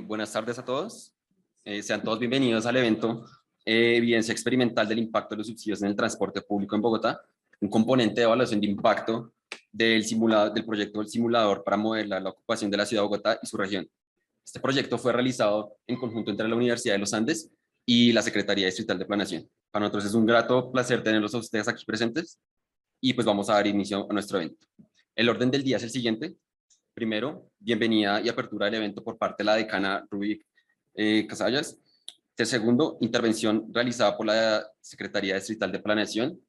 Buenas tardes a todos. Sean todos bienvenidos al evento Evidencia Experimental del Impacto de los Subsidios en el Transporte Público en Bogotá, un componente de evaluación de impacto del proyecto del simulador para modelar la ocupación de la ciudad de Bogotá y su región. Este proyecto fue realizado en conjunto entre la Universidad de los Andes y la Secretaría Distrital de Planeación. Para nosotros es un grato placer tenerlos a ustedes aquí presentes y pues vamos a dar inicio a nuestro evento. El orden del día es el siguiente. Primero, bienvenida y apertura del evento por parte de la decana Rubik Casallas. Segundo, intervención realizada por la Secretaría Distrital de Planeación.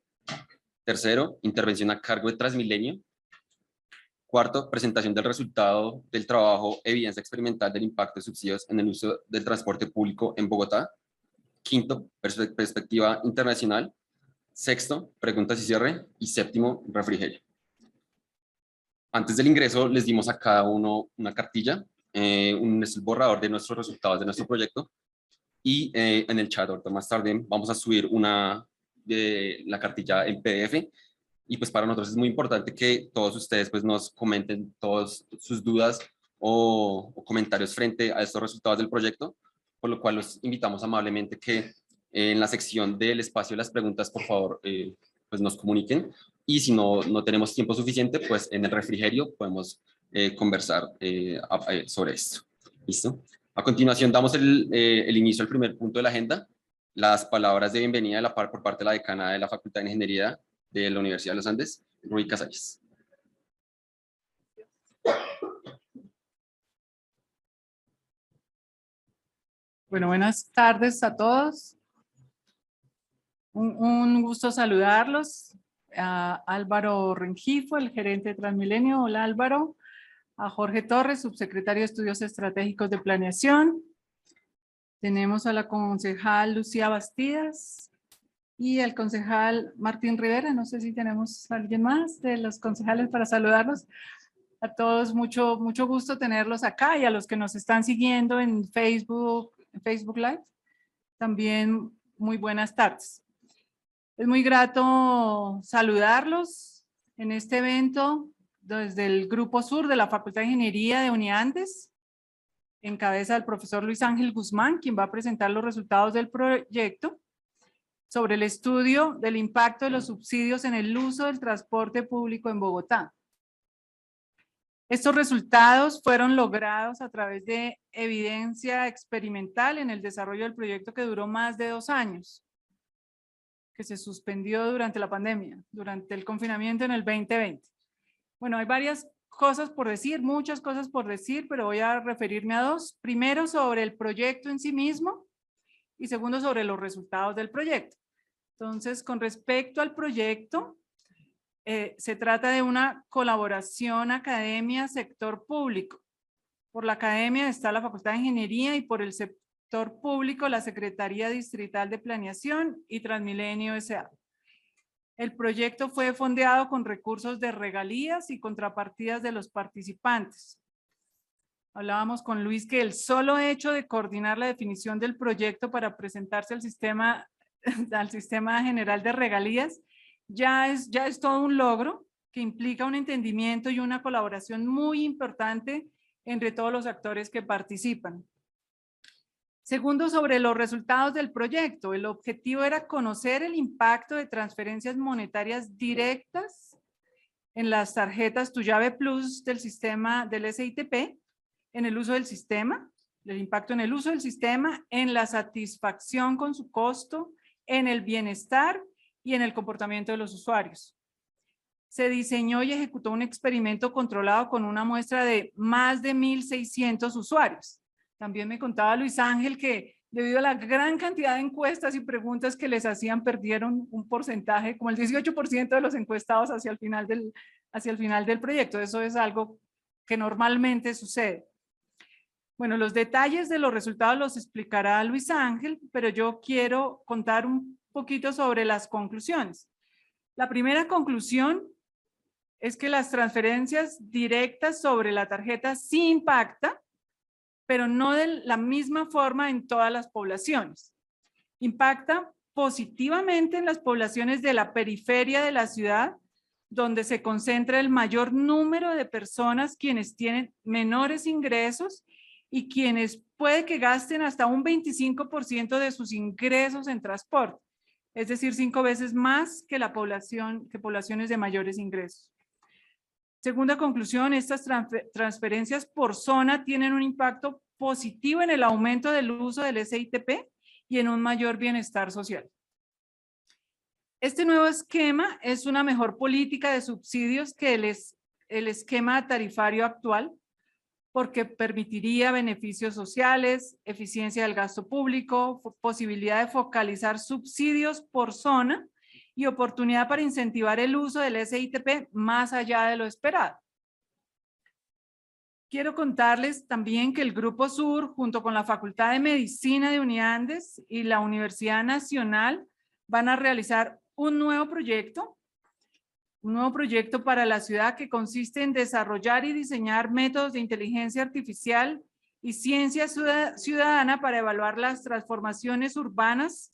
Tercero, intervención a cargo de Transmilenio. Cuarto, presentación del resultado del trabajo Evidencia Experimental del Impacto de Subsidios en el uso del transporte público en Bogotá. Quinto, perspectiva internacional. Sexto, preguntas y cierre. Y séptimo, refrigerio. Antes del ingreso les dimos a cada uno una cartilla, es el borrador de nuestros resultados de nuestro proyecto, y en el chat ahorita más tarde vamos a subir la cartilla en PDF, y pues para nosotros es muy importante que todos ustedes pues nos comenten todas sus dudas o comentarios frente a estos resultados del proyecto, por lo cual los invitamos amablemente que en la sección del espacio de las preguntas, por favor, pues nos comuniquen, y si no tenemos tiempo suficiente, pues en el refrigerio podemos conversar sobre esto. ¿Listo? A continuación damos el inicio al primer punto de la agenda, las palabras de bienvenida por parte de la decana de la Facultad de Ingeniería de la Universidad de los Andes, Rubik Casallas. Bueno, buenas tardes a todos. Un gusto saludarlos. A Álvaro Rengifo, el gerente de Transmilenio. Hola Álvaro. A Jorge Torres, subsecretario de Estudios Estratégicos de Planeación. Tenemos a la concejal Lucía Bastidas y al concejal Martín Rivera. No sé si tenemos a alguien más de los concejales para saludarlos. A todos mucho gusto tenerlos acá, y a los que nos están siguiendo en Facebook Live, también muy buenas tardes. Es muy grato saludarlos en este evento desde el Grupo Sur de la Facultad de Ingeniería de Uniandes, en cabeza del profesor Luis Ángel Guzmán, quien va a presentar los resultados del proyecto sobre el estudio del impacto de los subsidios en el uso del transporte público en Bogotá. Estos resultados fueron logrados a través de evidencia experimental en el desarrollo del proyecto, que duró más de 2 años, que se suspendió durante la pandemia, durante el confinamiento en el 2020. Bueno, hay varias cosas por decir, muchas cosas por decir, pero voy a referirme a 2. Primero, sobre el proyecto en sí mismo, y segundo, sobre los resultados del proyecto. Entonces, con respecto al proyecto, se trata de una colaboración academia-sector público. Por la academia está la Facultad de Ingeniería, y por el sector público la Secretaría Distrital de Planeación y Transmilenio S.A. El proyecto fue fondeado con recursos de regalías y contrapartidas de los participantes. Hablábamos con Luis que el solo hecho de coordinar la definición del proyecto para presentarse al sistema general de regalías ya es todo un logro, que implica un entendimiento y una colaboración muy importante entre todos los actores que participan. Segundo, sobre los resultados del proyecto. El objetivo era conocer el impacto de transferencias monetarias directas en las tarjetas Tu Llave Plus del sistema del SITP, en el uso del sistema, el impacto en el uso del sistema, en la satisfacción con su costo, en el bienestar y en el comportamiento de los usuarios. Se diseñó y ejecutó un experimento controlado con una muestra de más de 1,600 usuarios. También me contaba Luis Ángel que debido a la gran cantidad de encuestas y preguntas que les hacían, perdieron un porcentaje, como el 18% de los encuestados hacia el final del proyecto. Eso es algo que normalmente sucede. Bueno, los detalles de los resultados los explicará Luis Ángel, pero yo quiero contar un poquito sobre las conclusiones. La primera conclusión es que las transferencias directas sobre la tarjeta sí impactan, pero no de la misma forma en todas las poblaciones. Impacta positivamente en las poblaciones de la periferia de la ciudad, donde se concentra el mayor número de personas quienes tienen menores ingresos y quienes puede que gasten hasta un 25% de sus ingresos en transporte, es decir, 5 veces más que poblaciones de mayores ingresos. Segunda conclusión, estas transferencias por zona tienen un impacto positivo en el aumento del uso del SITP y en un mayor bienestar social. Este nuevo esquema es una mejor política de subsidios que el esquema tarifario actual, porque permitiría beneficios sociales, eficiencia del gasto público, posibilidad de focalizar subsidios por zona y oportunidad para incentivar el uso del SITP más allá de lo esperado. Quiero contarles también que el Grupo Sur, junto con la Facultad de Medicina de Uniandes y la Universidad Nacional, van a realizar un nuevo proyecto para la ciudad que consiste en desarrollar y diseñar métodos de inteligencia artificial y ciencia ciudadana para evaluar las transformaciones urbanas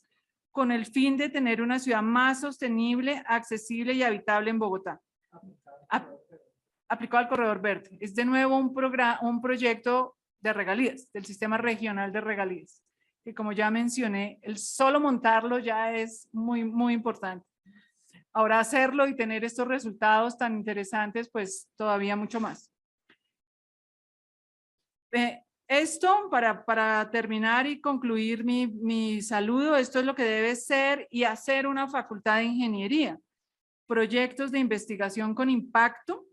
con el fin de tener una ciudad más sostenible, accesible y habitable en Bogotá. Aplicado al Corredor Verde. Es de nuevo un proyecto de regalías, del Sistema Regional de Regalías, que como ya mencioné, el solo montarlo ya es muy, muy importante. Ahora hacerlo y tener estos resultados tan interesantes, pues todavía mucho más. Esto, para terminar y concluir mi saludo, esto es lo que debe ser y hacer una facultad de ingeniería. Proyectos de investigación con impacto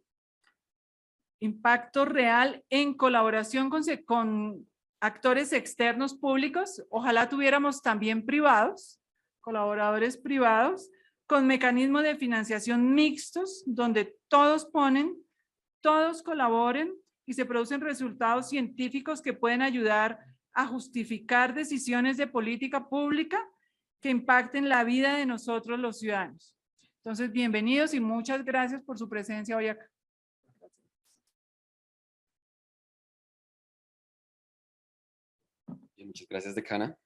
real en colaboración con actores externos públicos. Ojalá tuviéramos también privados, colaboradores privados, con mecanismos de financiación mixtos, donde todos ponen, todos colaboren y se producen resultados científicos que pueden ayudar a justificar decisiones de política pública que impacten la vida de nosotros los ciudadanos. Entonces, bienvenidos y muchas gracias por su presencia hoy acá. Muchas gracias, decana,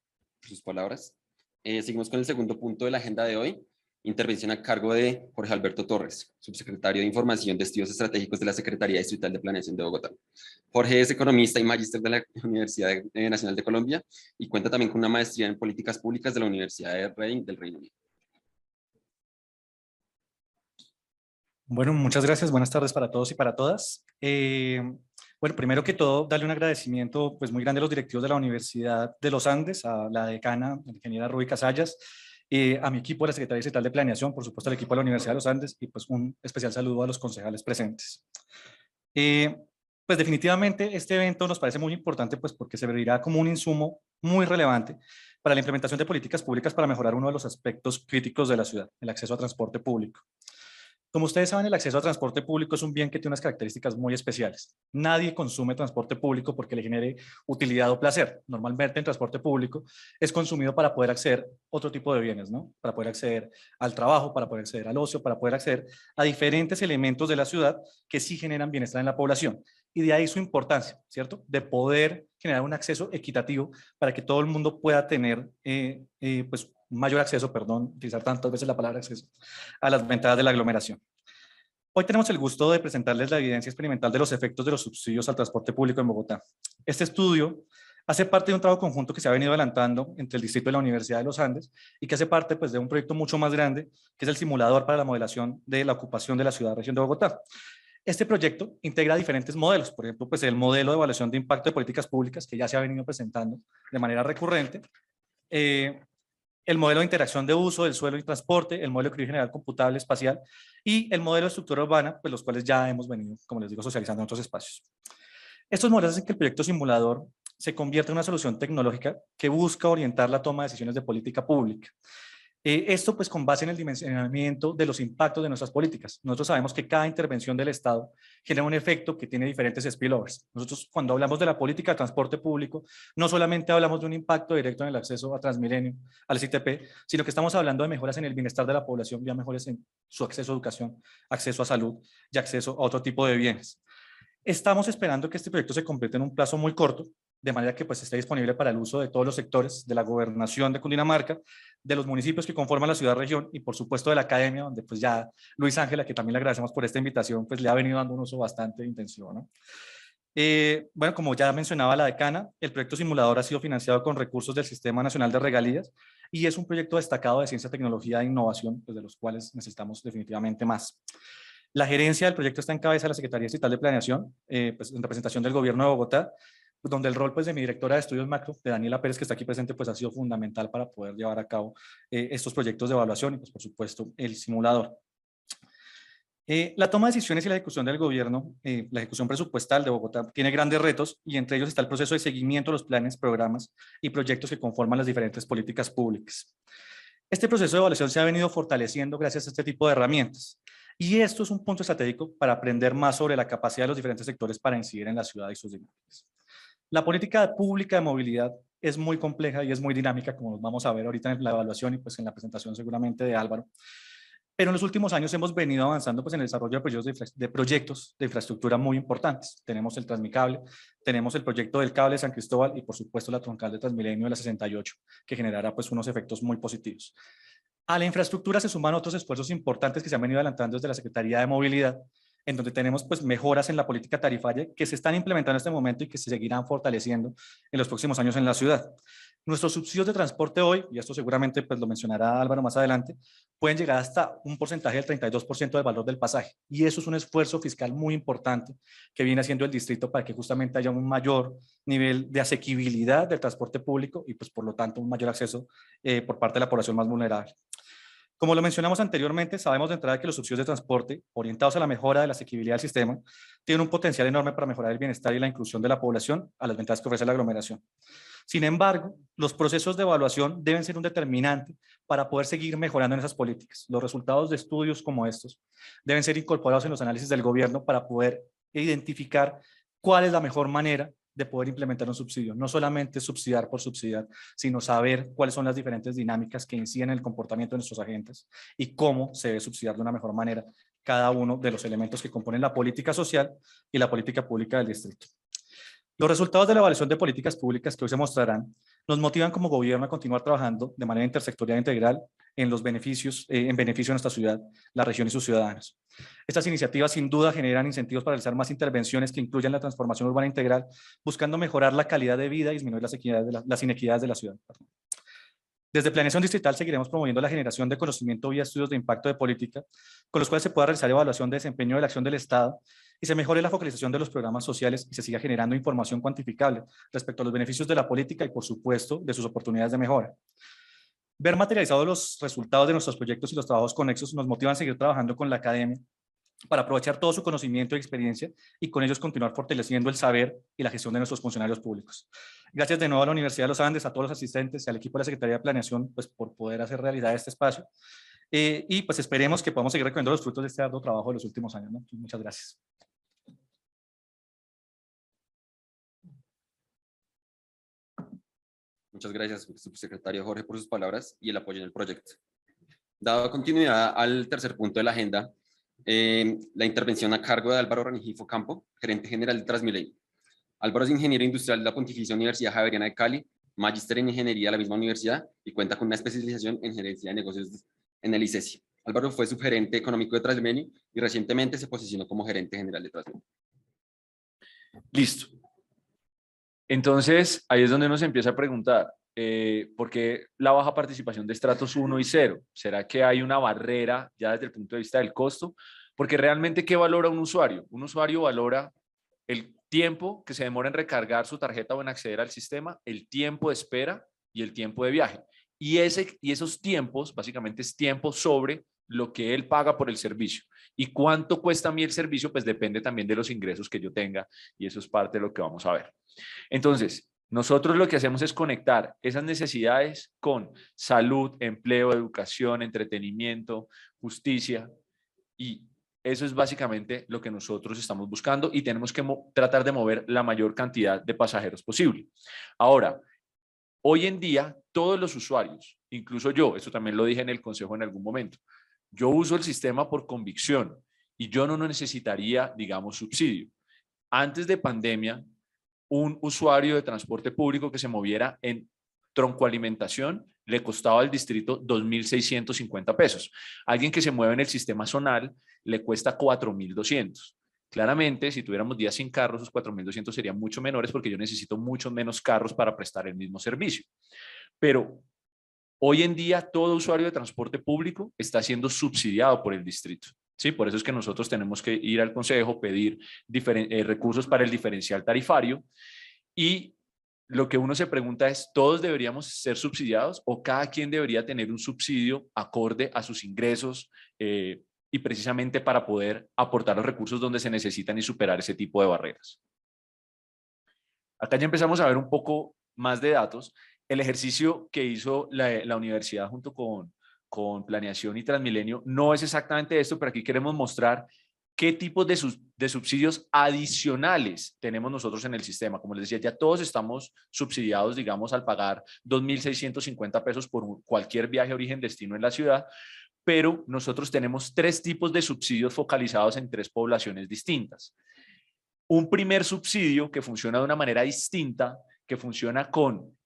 por sus palabras. Seguimos con el segundo punto de la agenda de hoy. Intervención a cargo de Jorge Alberto Torres, subsecretario de Información de Estudios Estratégicos de la Secretaría Distrital de Planeación de Bogotá. Jorge es economista y magíster de la Universidad Nacional de Colombia y cuenta también con una maestría en Políticas Públicas de la Universidad de Reading del Reino Unido. Bueno, muchas gracias. Buenas tardes para todos y para todas. Bueno, primero que todo, darle un agradecimiento pues, muy grande a los directivos de la Universidad de los Andes, a la decana, la ingeniera Ruby Casallas, a mi equipo de la Secretaría Distrital de Planeación, por supuesto al equipo de la Universidad de los Andes y pues un especial saludo a los concejales presentes. Pues definitivamente este evento nos parece muy importante pues porque se verá como un insumo muy relevante para la implementación de políticas públicas para mejorar uno de los aspectos críticos de la ciudad, el acceso a transporte público. Como ustedes saben, el acceso a transporte público es un bien que tiene unas características muy especiales. Nadie consume transporte público porque le genere utilidad o placer. Normalmente el transporte público es consumido para poder acceder a otro tipo de bienes, ¿no? Para poder acceder al trabajo, para poder acceder al ocio, para poder acceder a diferentes elementos de la ciudad que sí generan bienestar en la población. Y de ahí su importancia, ¿cierto? De poder generar un acceso equitativo para que todo el mundo pueda tener pues, mayor acceso, perdón, utilizar tantas veces la palabra acceso, a las ventajas de la aglomeración. Hoy tenemos el gusto de presentarles la evidencia experimental de los efectos de los subsidios al transporte público en Bogotá. Este estudio hace parte de un trabajo conjunto que se ha venido adelantando entre el distrito y la Universidad de los Andes y que hace parte pues, de un proyecto mucho más grande, que es el simulador para la modelación de la ocupación de la ciudad-región de Bogotá. Este proyecto integra diferentes modelos, por ejemplo, pues el modelo de evaluación de impacto de políticas públicas que ya se ha venido presentando de manera recurrente, el modelo de interacción de uso del suelo y transporte, el modelo de equilibrio general computable espacial y el modelo de estructura urbana, pues los cuales ya hemos venido, como les digo, socializando en otros espacios. Estos modelos hacen que el proyecto simulador se convierta en una solución tecnológica que busca orientar la toma de decisiones de política pública. Esto pues con base en el dimensionamiento de los impactos de nuestras políticas. Nosotros sabemos que cada intervención del Estado genera un efecto que tiene diferentes spillovers. Nosotros cuando hablamos de la política de transporte público, no solamente hablamos de un impacto directo en el acceso a Transmilenio, al SITP, sino que estamos hablando de mejoras en el bienestar de la población, ya mejoras en su acceso a educación, acceso a salud y acceso a otro tipo de bienes. Estamos esperando que este proyecto se complete en un plazo muy corto, de manera que pues, esté disponible para el uso de todos los sectores de la gobernación de Cundinamarca, de los municipios que conforman la ciudad-región y por supuesto de la academia, donde pues ya Luis Ángela, que también le agradecemos por esta invitación, pues le ha venido dando un uso bastante intensivo, ¿no? Bueno, como ya mencionaba la decana, el proyecto simulador ha sido financiado con recursos del Sistema Nacional de Regalías y es un proyecto destacado de ciencia, tecnología e innovación, pues de los cuales necesitamos definitivamente más. La gerencia del proyecto está en cabeza de la Secretaría Estatal de Planeación, pues en representación del Gobierno de Bogotá, donde el rol pues, de mi directora de estudios macro, de Daniela Pérez, que está aquí presente, pues ha sido fundamental para poder llevar a cabo estos proyectos de evaluación y pues por supuesto el simulador. La toma de decisiones y la ejecución del gobierno, la ejecución presupuestal de Bogotá, tiene grandes retos y entre ellos está el proceso de seguimiento de los planes, programas y proyectos que conforman las diferentes políticas públicas. Este proceso de evaluación se ha venido fortaleciendo gracias a este tipo de herramientas y esto es un punto estratégico para aprender más sobre la capacidad de los diferentes sectores para incidir en la ciudad y sus dinámicas. La política pública de movilidad es muy compleja y es muy dinámica, como vamos a ver ahorita en la evaluación y pues en la presentación seguramente de Álvaro. Pero en los últimos años hemos venido avanzando pues, en el desarrollo de proyectos de infraestructura muy importantes. Tenemos el Transmicable, tenemos el proyecto del cable de San Cristóbal y por supuesto la troncal de Transmilenio de la 68, que generará pues, unos efectos muy positivos. A la infraestructura se suman otros esfuerzos importantes que se han venido adelantando desde la Secretaría de Movilidad, en donde tenemos pues, mejoras en la política tarifaria que se están implementando en este momento y que se seguirán fortaleciendo en los próximos años en la ciudad. Nuestros subsidios de transporte hoy, y esto seguramente pues, lo mencionará Álvaro más adelante, pueden llegar hasta un porcentaje del 32% del valor del pasaje. Y eso es un esfuerzo fiscal muy importante que viene haciendo el distrito para que justamente haya un mayor nivel de asequibilidad del transporte público y pues por lo tanto un mayor acceso por parte de la población más vulnerable. Como lo mencionamos anteriormente, sabemos de entrada que los subsidios de transporte, orientados a la mejora de la asequibilidad del sistema, tienen un potencial enorme para mejorar el bienestar y la inclusión de la población a las ventajas que ofrece la aglomeración. Sin embargo, los procesos de evaluación deben ser un determinante para poder seguir mejorando en esas políticas. Los resultados de estudios como estos deben ser incorporados en los análisis del gobierno para poder identificar cuál es la mejor manera de poder implementar un subsidio. No solamente subsidiar por subsidiar, sino saber cuáles son las diferentes dinámicas que inciden en el comportamiento de nuestros agentes y cómo se debe subsidiar de una mejor manera cada uno de los elementos que componen la política social y la política pública del distrito. Los resultados de la evaluación de políticas públicas que hoy se mostrarán nos motivan como gobierno a continuar trabajando de manera intersectorial e integral en los beneficios, en beneficio de nuestra ciudad, la región y sus ciudadanos. Estas iniciativas sin duda generan incentivos para realizar más intervenciones que incluyan la transformación urbana integral, buscando mejorar la calidad de vida y disminuir las inequidades de la ciudad. Desde Planeación Distrital seguiremos promoviendo la generación de conocimiento vía estudios de impacto de política, con los cuales se pueda realizar evaluación de desempeño de la acción del Estado y se mejore la focalización de los programas sociales y se siga generando información cuantificable respecto a los beneficios de la política y, por supuesto, de sus oportunidades de mejora. Ver materializados los resultados de nuestros proyectos y los trabajos conexos nos motivan a seguir trabajando con la academia para aprovechar todo su conocimiento y experiencia y con ellos continuar fortaleciendo el saber y la gestión de nuestros funcionarios públicos. Gracias de nuevo a la Universidad de los Andes, a todos los asistentes y al equipo de la Secretaría de Planeación pues, por poder hacer realidad este espacio. Y pues esperemos que podamos seguir recogiendo los frutos de este arduo trabajo de los últimos años, ¿no? Muchas gracias. Muchas gracias, subsecretario Jorge, por sus palabras y el apoyo en el proyecto. Dado continuidad al tercer punto de la agenda, la intervención a cargo de Álvaro Rengifo Campo, gerente general de Transmilenio. Álvaro es ingeniero industrial de la Pontificia Universidad Javeriana de Cali, magíster en ingeniería de la misma universidad y cuenta con una especialización en gerencia de negocios en el ICESI. Álvaro fue subgerente económico de Transmilenio y recientemente se posicionó como gerente general de Transmilenio. Listo. Entonces, ahí es donde uno se empieza a preguntar, ¿por qué la baja participación de estratos 1 y 0? ¿Será que hay una barrera ya desde el punto de vista del costo? Porque realmente, ¿qué valora un usuario? Un usuario valora el tiempo que se demora en recargar su tarjeta o en acceder al sistema, el tiempo de espera y el tiempo de viaje. Y esos tiempos, básicamente, es tiempo sobre lo que él paga por el servicio. ¿Y cuánto cuesta a mí el servicio? Pues depende también de los ingresos que yo tenga y eso es parte de lo que vamos a ver. Entonces, nosotros lo que hacemos es conectar esas necesidades con salud, empleo, educación, entretenimiento, justicia y eso es básicamente lo que nosotros estamos buscando y tenemos que tratar de mover la mayor cantidad de pasajeros posible. Ahora, hoy en día todos los usuarios, incluso yo, esto también lo dije en el consejo en algún momento, yo uso el sistema por convicción y yo no necesitaría, digamos, subsidio. Antes de pandemia, un usuario de transporte público que se moviera en troncoalimentación le costaba al distrito 2.650 pesos. Alguien que se mueve en el sistema zonal le cuesta 4.200. Claramente, si tuviéramos días sin carros, esos 4.200 serían mucho menores porque yo necesito muchos menos carros para prestar el mismo servicio. Pero hoy en día todo usuario de transporte público está siendo subsidiado por el distrito. ¿Sí? Por eso es que nosotros tenemos que ir al consejo, pedir recursos para el diferencial tarifario, y lo que uno se pregunta es, ¿todos deberíamos ser subsidiados o cada quien debería tener un subsidio acorde a sus ingresos y precisamente para poder aportar los recursos donde se necesitan y superar ese tipo de barreras? Acá ya empezamos a ver un poco más de datos. El ejercicio que hizo la universidad junto con Planeación y Transmilenio no es exactamente esto, pero aquí queremos mostrar qué tipos de subsidios adicionales tenemos nosotros en el sistema. Como les decía, ya todos estamos subsidiados, digamos, al pagar 2.650 pesos por cualquier viaje origen-destino en la ciudad, pero nosotros tenemos 3 tipos de subsidios focalizados en 3 poblaciones distintas. Un primer subsidio que funciona de una manera distinta, que funciona con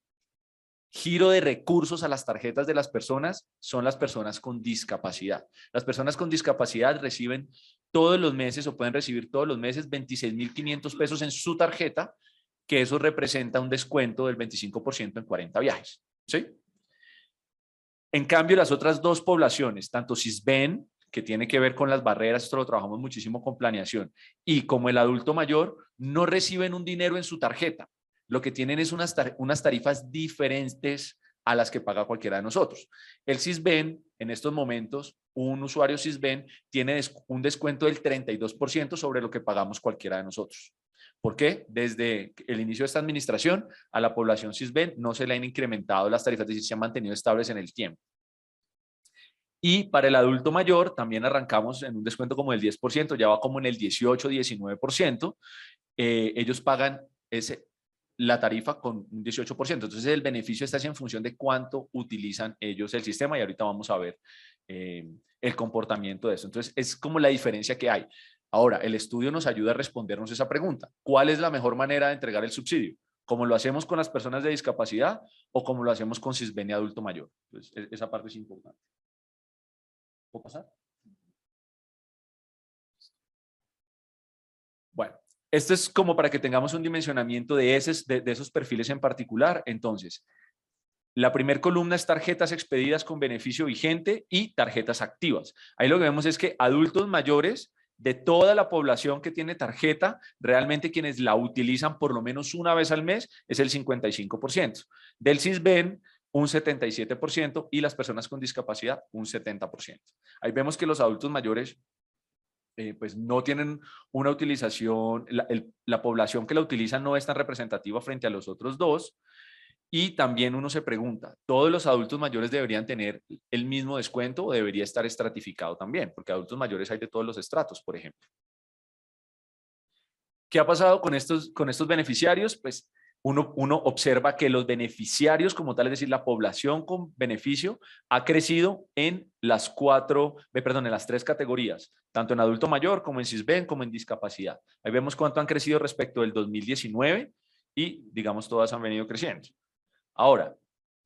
giro de recursos a las tarjetas de las personas, son las personas con discapacidad. Las personas con discapacidad reciben todos los meses o pueden recibir todos los meses 26.500 pesos en su tarjeta, que eso representa un descuento del 25% en 40 viajes. ¿Sí? En cambio, las otras 2 poblaciones, tanto Sisbén, que tiene que ver con las barreras, esto lo trabajamos muchísimo con Planeación, y como el adulto mayor, no reciben un dinero en su tarjeta. Lo que tienen es unas tarifas diferentes a las que paga cualquiera de nosotros. El Sisbén, en estos momentos, un usuario Sisbén tiene un descuento del 32% sobre lo que pagamos cualquiera de nosotros. ¿Por qué? Desde el inicio de esta administración, a la población Sisbén no se le han incrementado las tarifas, es decir, se han mantenido estables en el tiempo. Y para el adulto mayor también arrancamos en un descuento como del 10%, ya va como en el 18-19%. Ellos pagan la tarifa con un 18%. Entonces el beneficio está en función de cuánto utilizan ellos el sistema, y ahorita vamos a ver el comportamiento de eso. Entonces es como la diferencia que hay. Ahora, el estudio nos ayuda a respondernos esa pregunta. ¿Cuál es la mejor manera de entregar el subsidio? ¿Cómo lo hacemos con las personas de discapacidad o como lo hacemos con Sisbén y adulto mayor? Entonces, esa parte es importante. ¿Puedo pasar? Bueno, esto es como para que tengamos un dimensionamiento de esos perfiles en particular. Entonces, la primera columna es tarjetas expedidas con beneficio vigente y tarjetas activas. Ahí lo que vemos es que adultos mayores, de toda la población que tiene tarjeta, realmente quienes la utilizan por lo menos una vez al mes es el 55%. Del Sisbén, un 77%, y las personas con discapacidad, un 70%. Ahí vemos que los adultos mayores pues no tienen una utilización, la población que la utiliza no es tan representativa frente a los otros 2. Y también uno se pregunta, ¿todos los adultos mayores deberían tener el mismo descuento o debería estar estratificado también? Porque adultos mayores hay de todos los estratos, por ejemplo. ¿Qué ha pasado con estos beneficiarios? Pues uno observa que los beneficiarios como tal, es decir, la población con beneficio, ha crecido en las 3 categorías, tanto en adulto mayor como en Sisbén como en discapacidad. Ahí vemos cuánto han crecido respecto del 2019 y, digamos, todas han venido creciendo. Ahora,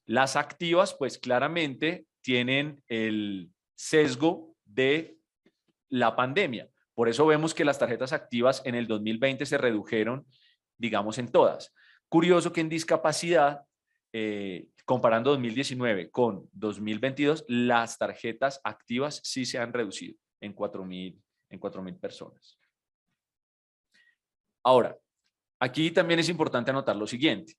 las activas, pues claramente tienen el sesgo de la pandemia. Por eso vemos que las tarjetas activas en el 2020 se redujeron, digamos, en todas. Curioso que en discapacidad, comparando 2019 con 2022, las tarjetas activas sí se han reducido en 4.000 personas. Ahora, aquí también es importante anotar lo siguiente.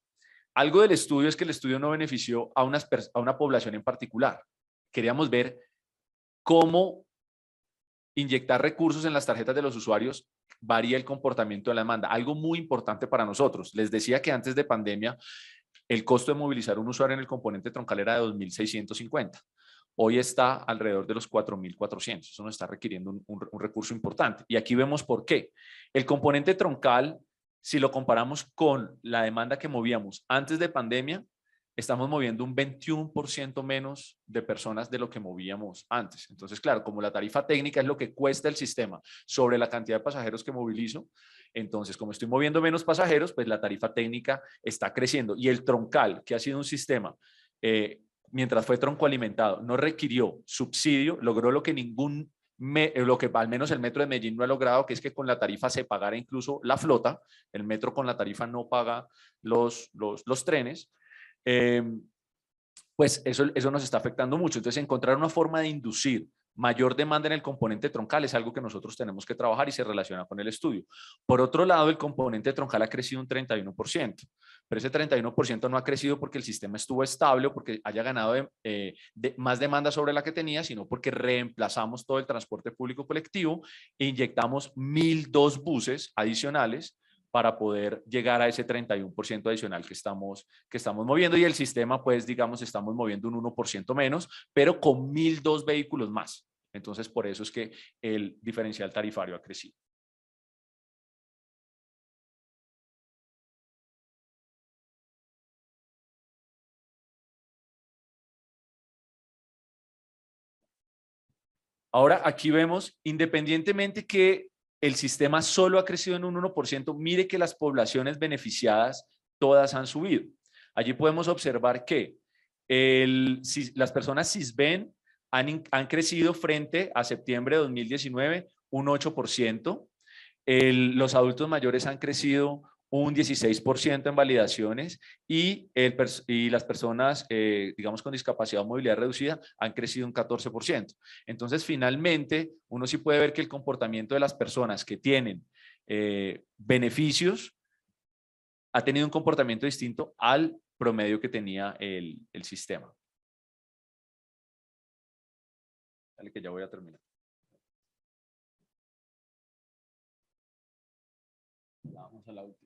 Algo del estudio es que el estudio no benefició a una población en particular. Queríamos ver cómo inyectar recursos en las tarjetas de los usuarios varía el comportamiento de la demanda. Algo muy importante para nosotros. Les decía que antes de pandemia, el costo de movilizar un usuario en el componente troncal era de 2.650. Hoy está alrededor de los 4.400. Eso nos está requiriendo un recurso importante. Y aquí vemos por qué. El componente troncal, si lo comparamos con la demanda que movíamos antes de pandemia, estamos moviendo un 21% menos de personas de lo que movíamos antes. Entonces, claro, como la tarifa técnica es lo que cuesta el sistema sobre la cantidad de pasajeros que movilizo, entonces, como estoy moviendo menos pasajeros, pues la tarifa técnica está creciendo. Y el troncal, que ha sido un sistema, mientras fue troncoalimentado, no requirió subsidio, logró lo que ningún lo que al menos el metro de Medellín no ha logrado, que es que con la tarifa se pagara incluso la flota. El metro con la tarifa no paga los trenes. Pues eso nos está afectando mucho. Entonces, encontrar una forma de inducir mayor demanda en el componente troncal es algo que nosotros tenemos que trabajar y se relaciona con el estudio. Por otro lado, el componente troncal ha crecido un 31%, pero ese 31% no ha crecido porque el sistema estuvo estable o porque haya ganado más demanda sobre la que tenía, sino porque reemplazamos todo el transporte público colectivo e inyectamos 1.002 buses adicionales para poder llegar a ese 31% adicional que estamos moviendo, y el sistema, pues, digamos, estamos moviendo un 1% menos, pero con 1.002 vehículos más. Entonces, por eso es que el diferencial tarifario ha crecido. Ahora, aquí vemos, independientemente que el sistema solo ha crecido en un 1%, mire que las poblaciones beneficiadas todas han subido. Allí podemos observar que las personas CISBEN han crecido frente a septiembre de 2019 un 8%. Los adultos mayores han crecido un 16% en validaciones y las personas, digamos, con discapacidad o movilidad reducida han crecido un 14%. Entonces, finalmente, uno sí puede ver que el comportamiento de las personas que tienen beneficios ha tenido un comportamiento distinto al promedio que tenía el sistema. Dale, que ya voy a terminar. Vamos a la última.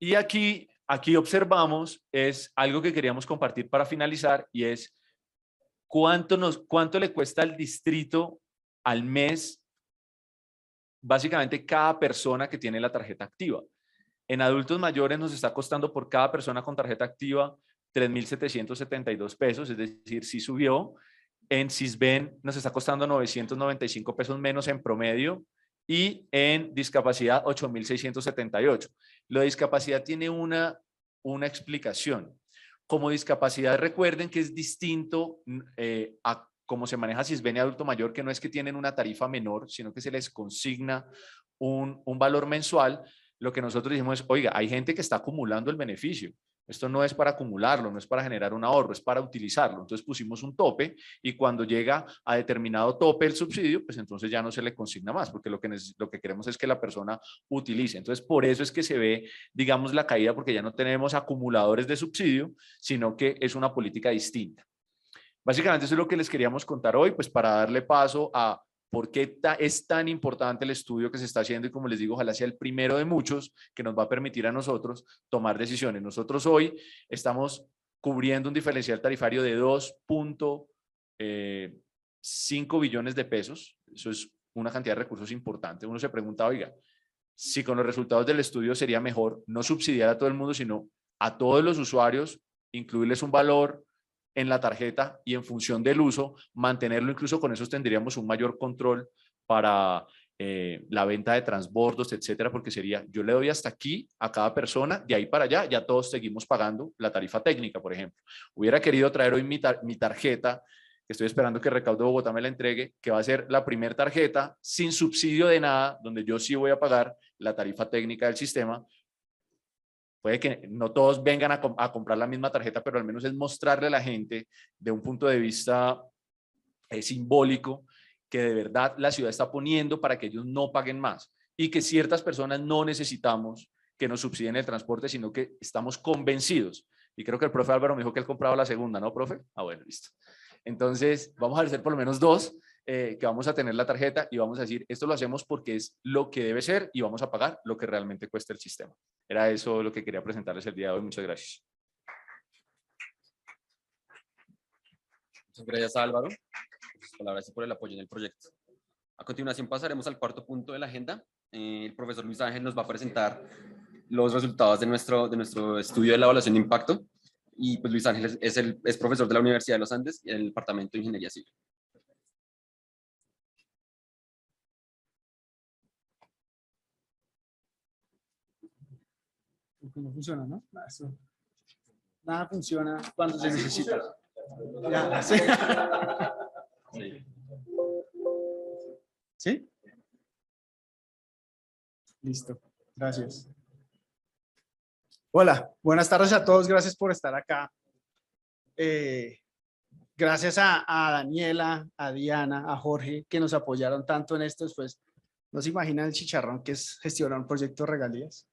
Y aquí observamos, es algo que queríamos compartir para finalizar, y es cuánto le cuesta al distrito al mes, básicamente, cada persona que tiene la tarjeta activa. En adultos mayores nos está costando por cada persona con tarjeta activa 3.772 pesos, es decir, sí subió. En CISBEN nos está costando 995 pesos menos en promedio, y en discapacidad 8.678. Lo de discapacidad tiene una explicación. Como discapacidad, recuerden que es distinto a cómo se maneja CISBEN y adulto mayor, que no es que tienen una tarifa menor, sino que se les consigna un valor mensual. Lo que nosotros dijimos es, oiga, hay gente que está acumulando el beneficio. Esto no es para acumularlo, no es para generar un ahorro, es para utilizarlo. Entonces pusimos un tope, y cuando llega a determinado tope el subsidio, pues entonces ya no se le consigna más, porque lo que queremos es que la persona utilice. Entonces, por eso es que se ve, digamos, la caída, porque ya no tenemos acumuladores de subsidio, sino que es una política distinta. Básicamente eso es lo que les queríamos contar hoy, pues para darle paso a por qué es tan importante el estudio que se está haciendo, y como les digo, ojalá sea el primero de muchos que nos va a permitir a nosotros tomar decisiones. Nosotros hoy estamos cubriendo un diferencial tarifario de 2.5 billones de pesos. Eso es una cantidad de recursos importante. Uno se pregunta, oiga, si con los resultados del estudio sería mejor no subsidiar a todo el mundo, sino a todos los usuarios, incluirles un valor en la tarjeta, y en función del uso mantenerlo. Incluso con eso tendríamos un mayor control para la venta de transbordos, etcétera, porque sería, yo le doy hasta aquí a cada persona, de ahí para allá ya todos seguimos pagando la tarifa técnica, por ejemplo. Hubiera querido traer hoy mi tarjeta, que estoy esperando que Recaudo Bogotá me la entregue, que va a ser la primera tarjeta sin subsidio de nada, donde yo sí voy a pagar la tarifa técnica del sistema. Puede que no todos vengan a comprar la misma tarjeta, pero al menos es mostrarle a la gente de un punto de vista simbólico que de verdad la ciudad está poniendo para que ellos no paguen más, y que ciertas personas no necesitamos que nos subsidien el transporte, sino que estamos convencidos. Y creo que el profe Álvaro me dijo que él compraba la segunda, ¿no, profe? Ah, bueno, listo. Entonces vamos a hacer por lo menos dos, que vamos a tener la tarjeta y vamos a decir, esto lo hacemos porque es lo que debe ser, y vamos a pagar lo que realmente cuesta el sistema. Era eso lo que quería presentarles el día de hoy. Muchas gracias. Muchas gracias, Álvaro. Palabras por el apoyo en el proyecto. A continuación pasaremos al cuarto punto de la agenda. El profesor Luis Ángel nos va a presentar los resultados de nuestro estudio de la evaluación de impacto. Y pues Luis Ángel es profesor de la Universidad de los Andes en el Departamento de Ingeniería Civil. No funciona, ¿no? Eso. nada funciona cuando se necesita. Ya, sí. ¿Sí? Listo, gracias. Hola, buenas tardes a todos, gracias por estar acá. Gracias a Daniela, a Diana, a Jorge, que nos apoyaron tanto en esto. Después, no se imaginan el chicharrón que es gestionar un proyecto de regalías.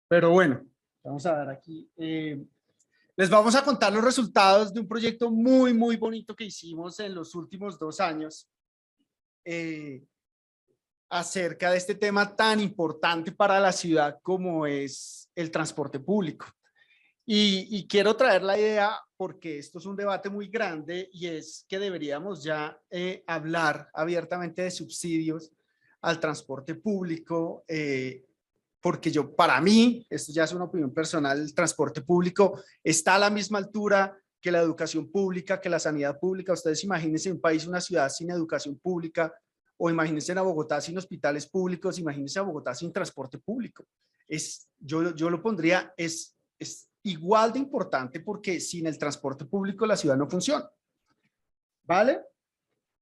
Pero bueno, vamos a dar aquí. Les vamos a contar los resultados de un proyecto muy, muy bonito que hicimos en los últimos 2 años acerca de este tema tan importante para la ciudad como es el transporte público. Y quiero traer la idea porque esto es un debate muy grande y es que deberíamos ya hablar abiertamente de subsidios al transporte público, porque para mí, esto ya es una opinión personal, el transporte público está a la misma altura que la educación pública, que la sanidad pública. Ustedes imagínense un país, una ciudad sin educación pública, o imagínense a Bogotá sin hospitales públicos, imagínense a Bogotá sin transporte público. Yo lo pondría, es igual de importante porque sin el transporte público la ciudad no funciona. ¿Vale?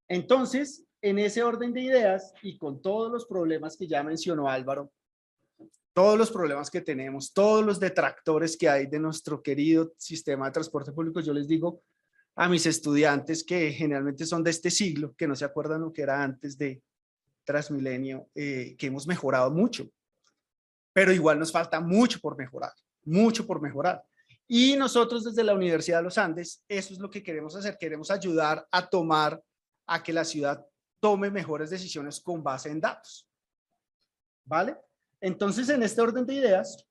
Entonces, en ese orden de ideas y con todos los problemas que ya mencionó Álvaro, todos los problemas que tenemos, todos los detractores que hay de nuestro querido sistema de transporte público, yo les digo a mis estudiantes que generalmente son de este siglo, que no se acuerdan lo que era antes de Transmilenio, que hemos mejorado mucho, pero igual nos falta mucho por mejorar, mucho por mejorar. Y nosotros desde la Universidad de los Andes, eso es lo que queremos hacer, queremos ayudar a que la ciudad tome mejores decisiones con base en datos. ¿Vale? Entonces, en este orden de ideas,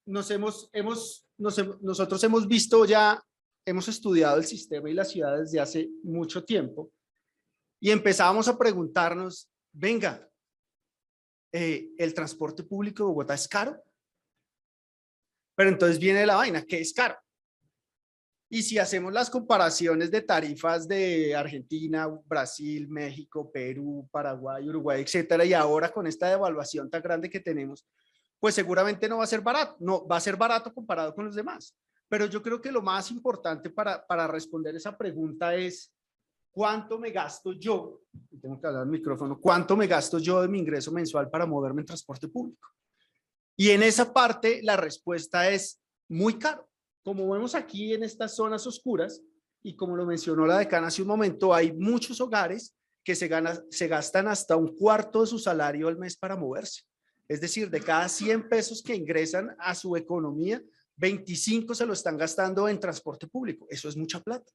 nosotros hemos visto ya, hemos estudiado el sistema y la ciudad desde hace mucho tiempo y empezamos a preguntarnos, venga, ¿el transporte público de Bogotá es caro? Pero entonces viene la vaina, ¿qué es caro? Y si hacemos las comparaciones de tarifas de Argentina, Brasil, México, Perú, Paraguay, Uruguay, etcétera, y ahora con esta devaluación tan grande que tenemos, pues seguramente no va a ser barato, no va a ser barato comparado con los demás. Pero yo creo que lo más importante para responder esa pregunta es ¿cuánto me gasto yo? Tengo que hablar al micrófono. ¿Cuánto me gasto yo de mi ingreso mensual para moverme en transporte público? Y en esa parte la respuesta es muy caro. Como vemos aquí en estas zonas oscuras, y como lo mencionó la decana hace un momento, hay muchos hogares que se gastan hasta 1/4 de su salario al mes para moverse. Es decir, de cada 100 pesos que ingresan a su economía, 25 se lo están gastando en transporte público. Eso es mucha plata.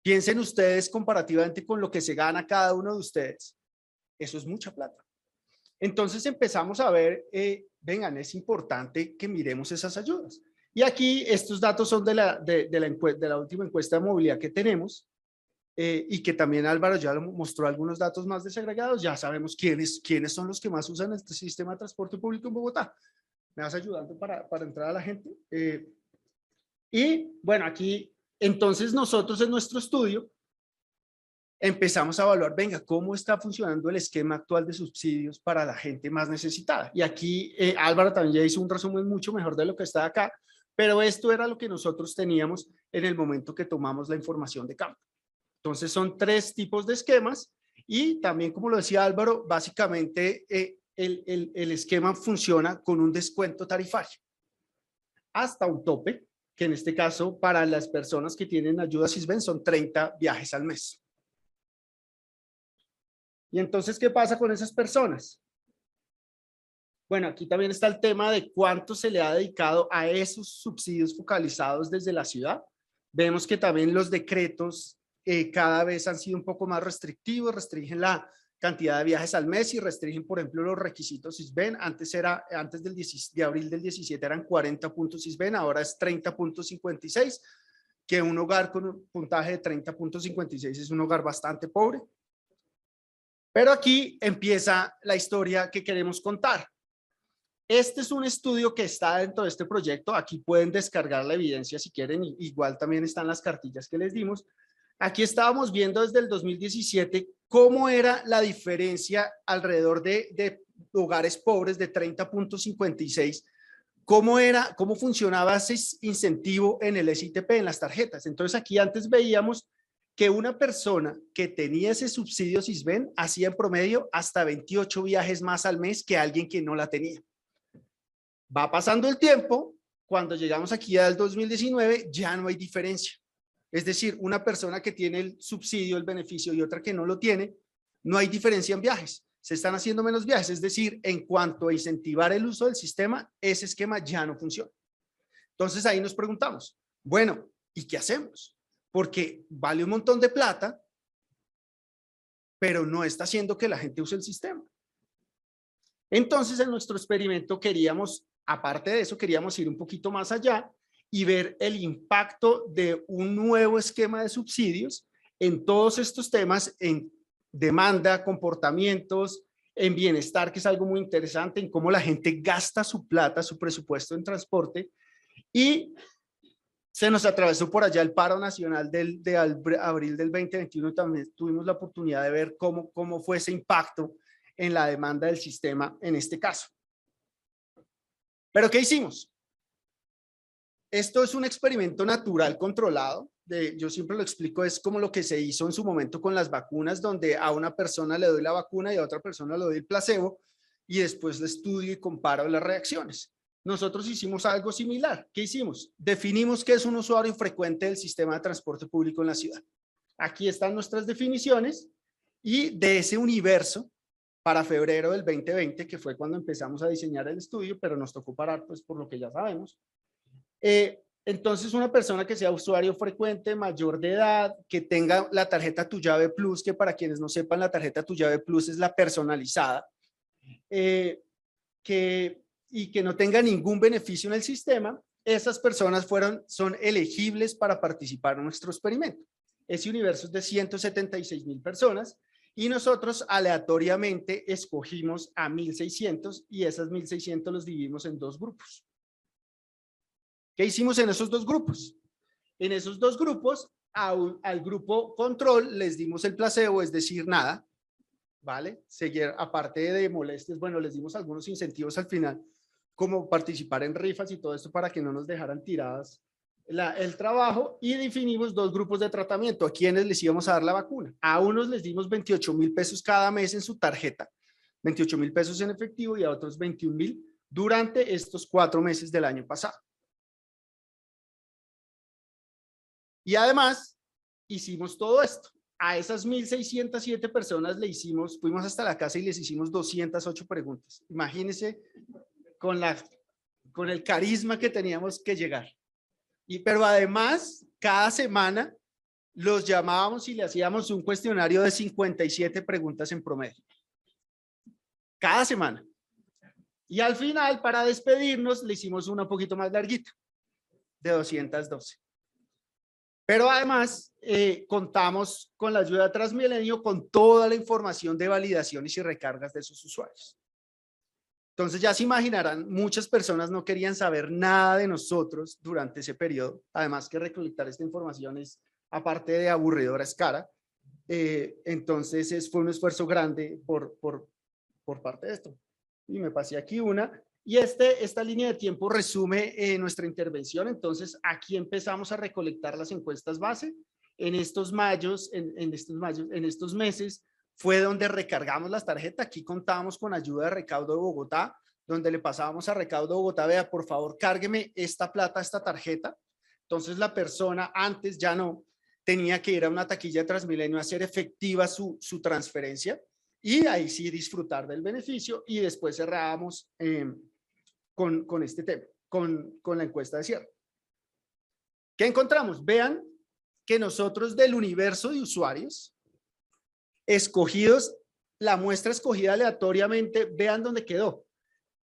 Piensen ustedes comparativamente con lo que se gana cada uno de ustedes. Eso es mucha plata. Entonces empezamos a ver, vengan, es importante que miremos esas ayudas. Y aquí estos datos son de la última encuesta de movilidad que tenemos y que también Álvaro ya mostró algunos datos más desagregados. Ya sabemos quiénes son los que más usan este sistema de transporte público en Bogotá. ¿Me vas ayudando para entrar a la gente? Y bueno, aquí entonces nosotros en nuestro estudio empezamos a evaluar, venga, ¿cómo está funcionando el esquema actual de subsidios para la gente más necesitada? Y aquí Álvaro también ya hizo un resumen mucho mejor de lo que está acá, pero esto era lo que nosotros teníamos en el momento que tomamos la información de campo. Entonces son 3 tipos de esquemas y también, como lo decía Álvaro, básicamente el esquema funciona con un descuento tarifario hasta un tope, que en este caso para las personas que tienen ayuda Sisbén son 30 viajes al mes. Y entonces, ¿qué pasa con esas personas? Bueno, aquí también está el tema de cuánto se le ha dedicado a esos subsidios focalizados desde la ciudad. Vemos que también los decretos cada vez han sido un poco más restrictivos, restringen la cantidad de viajes al mes y restringen, por ejemplo, los requisitos Sisbén. Antes de abril del 17 eran 40 puntos Sisbén, ahora es 30.56, que un hogar con un puntaje de 30.56 es un hogar bastante pobre. Pero aquí empieza la historia que queremos contar. Este es un estudio que está dentro de este proyecto. Aquí pueden descargar la evidencia si quieren. Igual también están las cartillas que les dimos. Aquí estábamos viendo desde el 2017 cómo era la diferencia alrededor de hogares pobres de 30.56 cómo funcionaba ese incentivo en el SITP, en las tarjetas. Entonces aquí antes veíamos que una persona que tenía ese subsidio SISBEN hacía en promedio hasta 28 viajes más al mes que alguien que no la tenía. Va pasando el tiempo, cuando llegamos aquí al 2019 ya no hay diferencia. Es decir, una persona que tiene el subsidio, el beneficio y otra que no lo tiene, no hay diferencia en viajes. Se están haciendo menos viajes, es decir, en cuanto a incentivar el uso del sistema, ese esquema ya no funciona. Entonces ahí nos preguntamos, bueno, ¿y qué hacemos? Porque vale un montón de plata, pero no está haciendo que la gente use el sistema. Entonces en nuestro experimento queríamos, aparte de eso, queríamos ir un poquito más allá y ver el impacto de un nuevo esquema de subsidios en todos estos temas, en demanda, comportamientos, en bienestar, que es algo muy interesante, en cómo la gente gasta su plata, su presupuesto en transporte. Y se nos atravesó por allá el paro nacional de abril del 2021. También tuvimos la oportunidad de ver cómo fue ese impacto en la demanda del sistema en este caso. ¿Pero qué hicimos? Esto es un experimento natural controlado. Yo siempre lo explico, es como lo que se hizo en su momento con las vacunas, donde a una persona le doy la vacuna y a otra persona le doy el placebo y después le estudio y comparo las reacciones. Nosotros hicimos algo similar. ¿Qué hicimos? Definimos qué es un usuario frecuente del sistema de transporte público en la ciudad. Aquí están nuestras definiciones y de ese universo, para febrero del 2020, que fue cuando empezamos a diseñar el estudio, pero nos tocó parar pues por lo que ya sabemos. Entonces una persona que sea usuario frecuente, mayor de edad, que tenga la tarjeta Tu Llave Plus, que para quienes no sepan, la tarjeta Tu Llave Plus es la personalizada, y que no tenga ningún beneficio en el sistema, esas personas son elegibles para participar en nuestro experimento. Ese universo es de 176,000 personas y nosotros aleatoriamente escogimos a 1,600 y esas 1,600 los dividimos en dos grupos. ¿Qué hicimos en esos dos grupos? En esos dos grupos, al grupo control les dimos el placebo, es decir, nada, ¿vale? Seguir, aparte de molestias, bueno, les dimos algunos incentivos al final, como participar en rifas y todo esto para que no nos dejaran tiradas el trabajo, y definimos dos grupos de tratamiento. ¿A quienes les íbamos a dar la vacuna? A unos les dimos 28,000 pesos cada mes en su tarjeta, 28,000 pesos en efectivo, y a otros 21,000 durante estos 4 meses del año pasado. Y además, hicimos todo esto. A esas 1,607 personas fuimos hasta la casa y les hicimos 208 preguntas. Imagínense con el carisma que teníamos que llegar. Pero además, cada semana los llamábamos y le hacíamos un cuestionario de 57 preguntas en promedio. Cada semana. Y al final, para despedirnos, le hicimos una un poquito más larguita, de 212. Pero además, contamos con la ayuda de Transmilenio con toda la información de validaciones y recargas de sus usuarios. Entonces ya se imaginarán, muchas personas no querían saber nada de nosotros durante ese periodo. Además que recolectar esta información es, aparte de aburridora, es cara. Entonces fue un esfuerzo grande por parte de esto. Y me pasé aquí una. Y esta línea de tiempo resume nuestra intervención. Entonces, aquí empezamos a recolectar las encuestas base. En estos meses fue donde recargamos las tarjetas. Aquí contábamos con ayuda de Recaudo de Bogotá, donde le pasábamos a Recaudo de Bogotá, vea, por favor, cárgueme esta plata, esta tarjeta. Entonces, la persona antes ya no tenía que ir a una taquilla de Transmilenio a hacer efectiva su transferencia y ahí sí disfrutar del beneficio, y después cerrábamos con este tema, con la encuesta de cierre. ¿Qué encontramos? Vean que nosotros del universo de usuarios escogidos, la muestra escogida aleatoriamente, vean dónde quedó.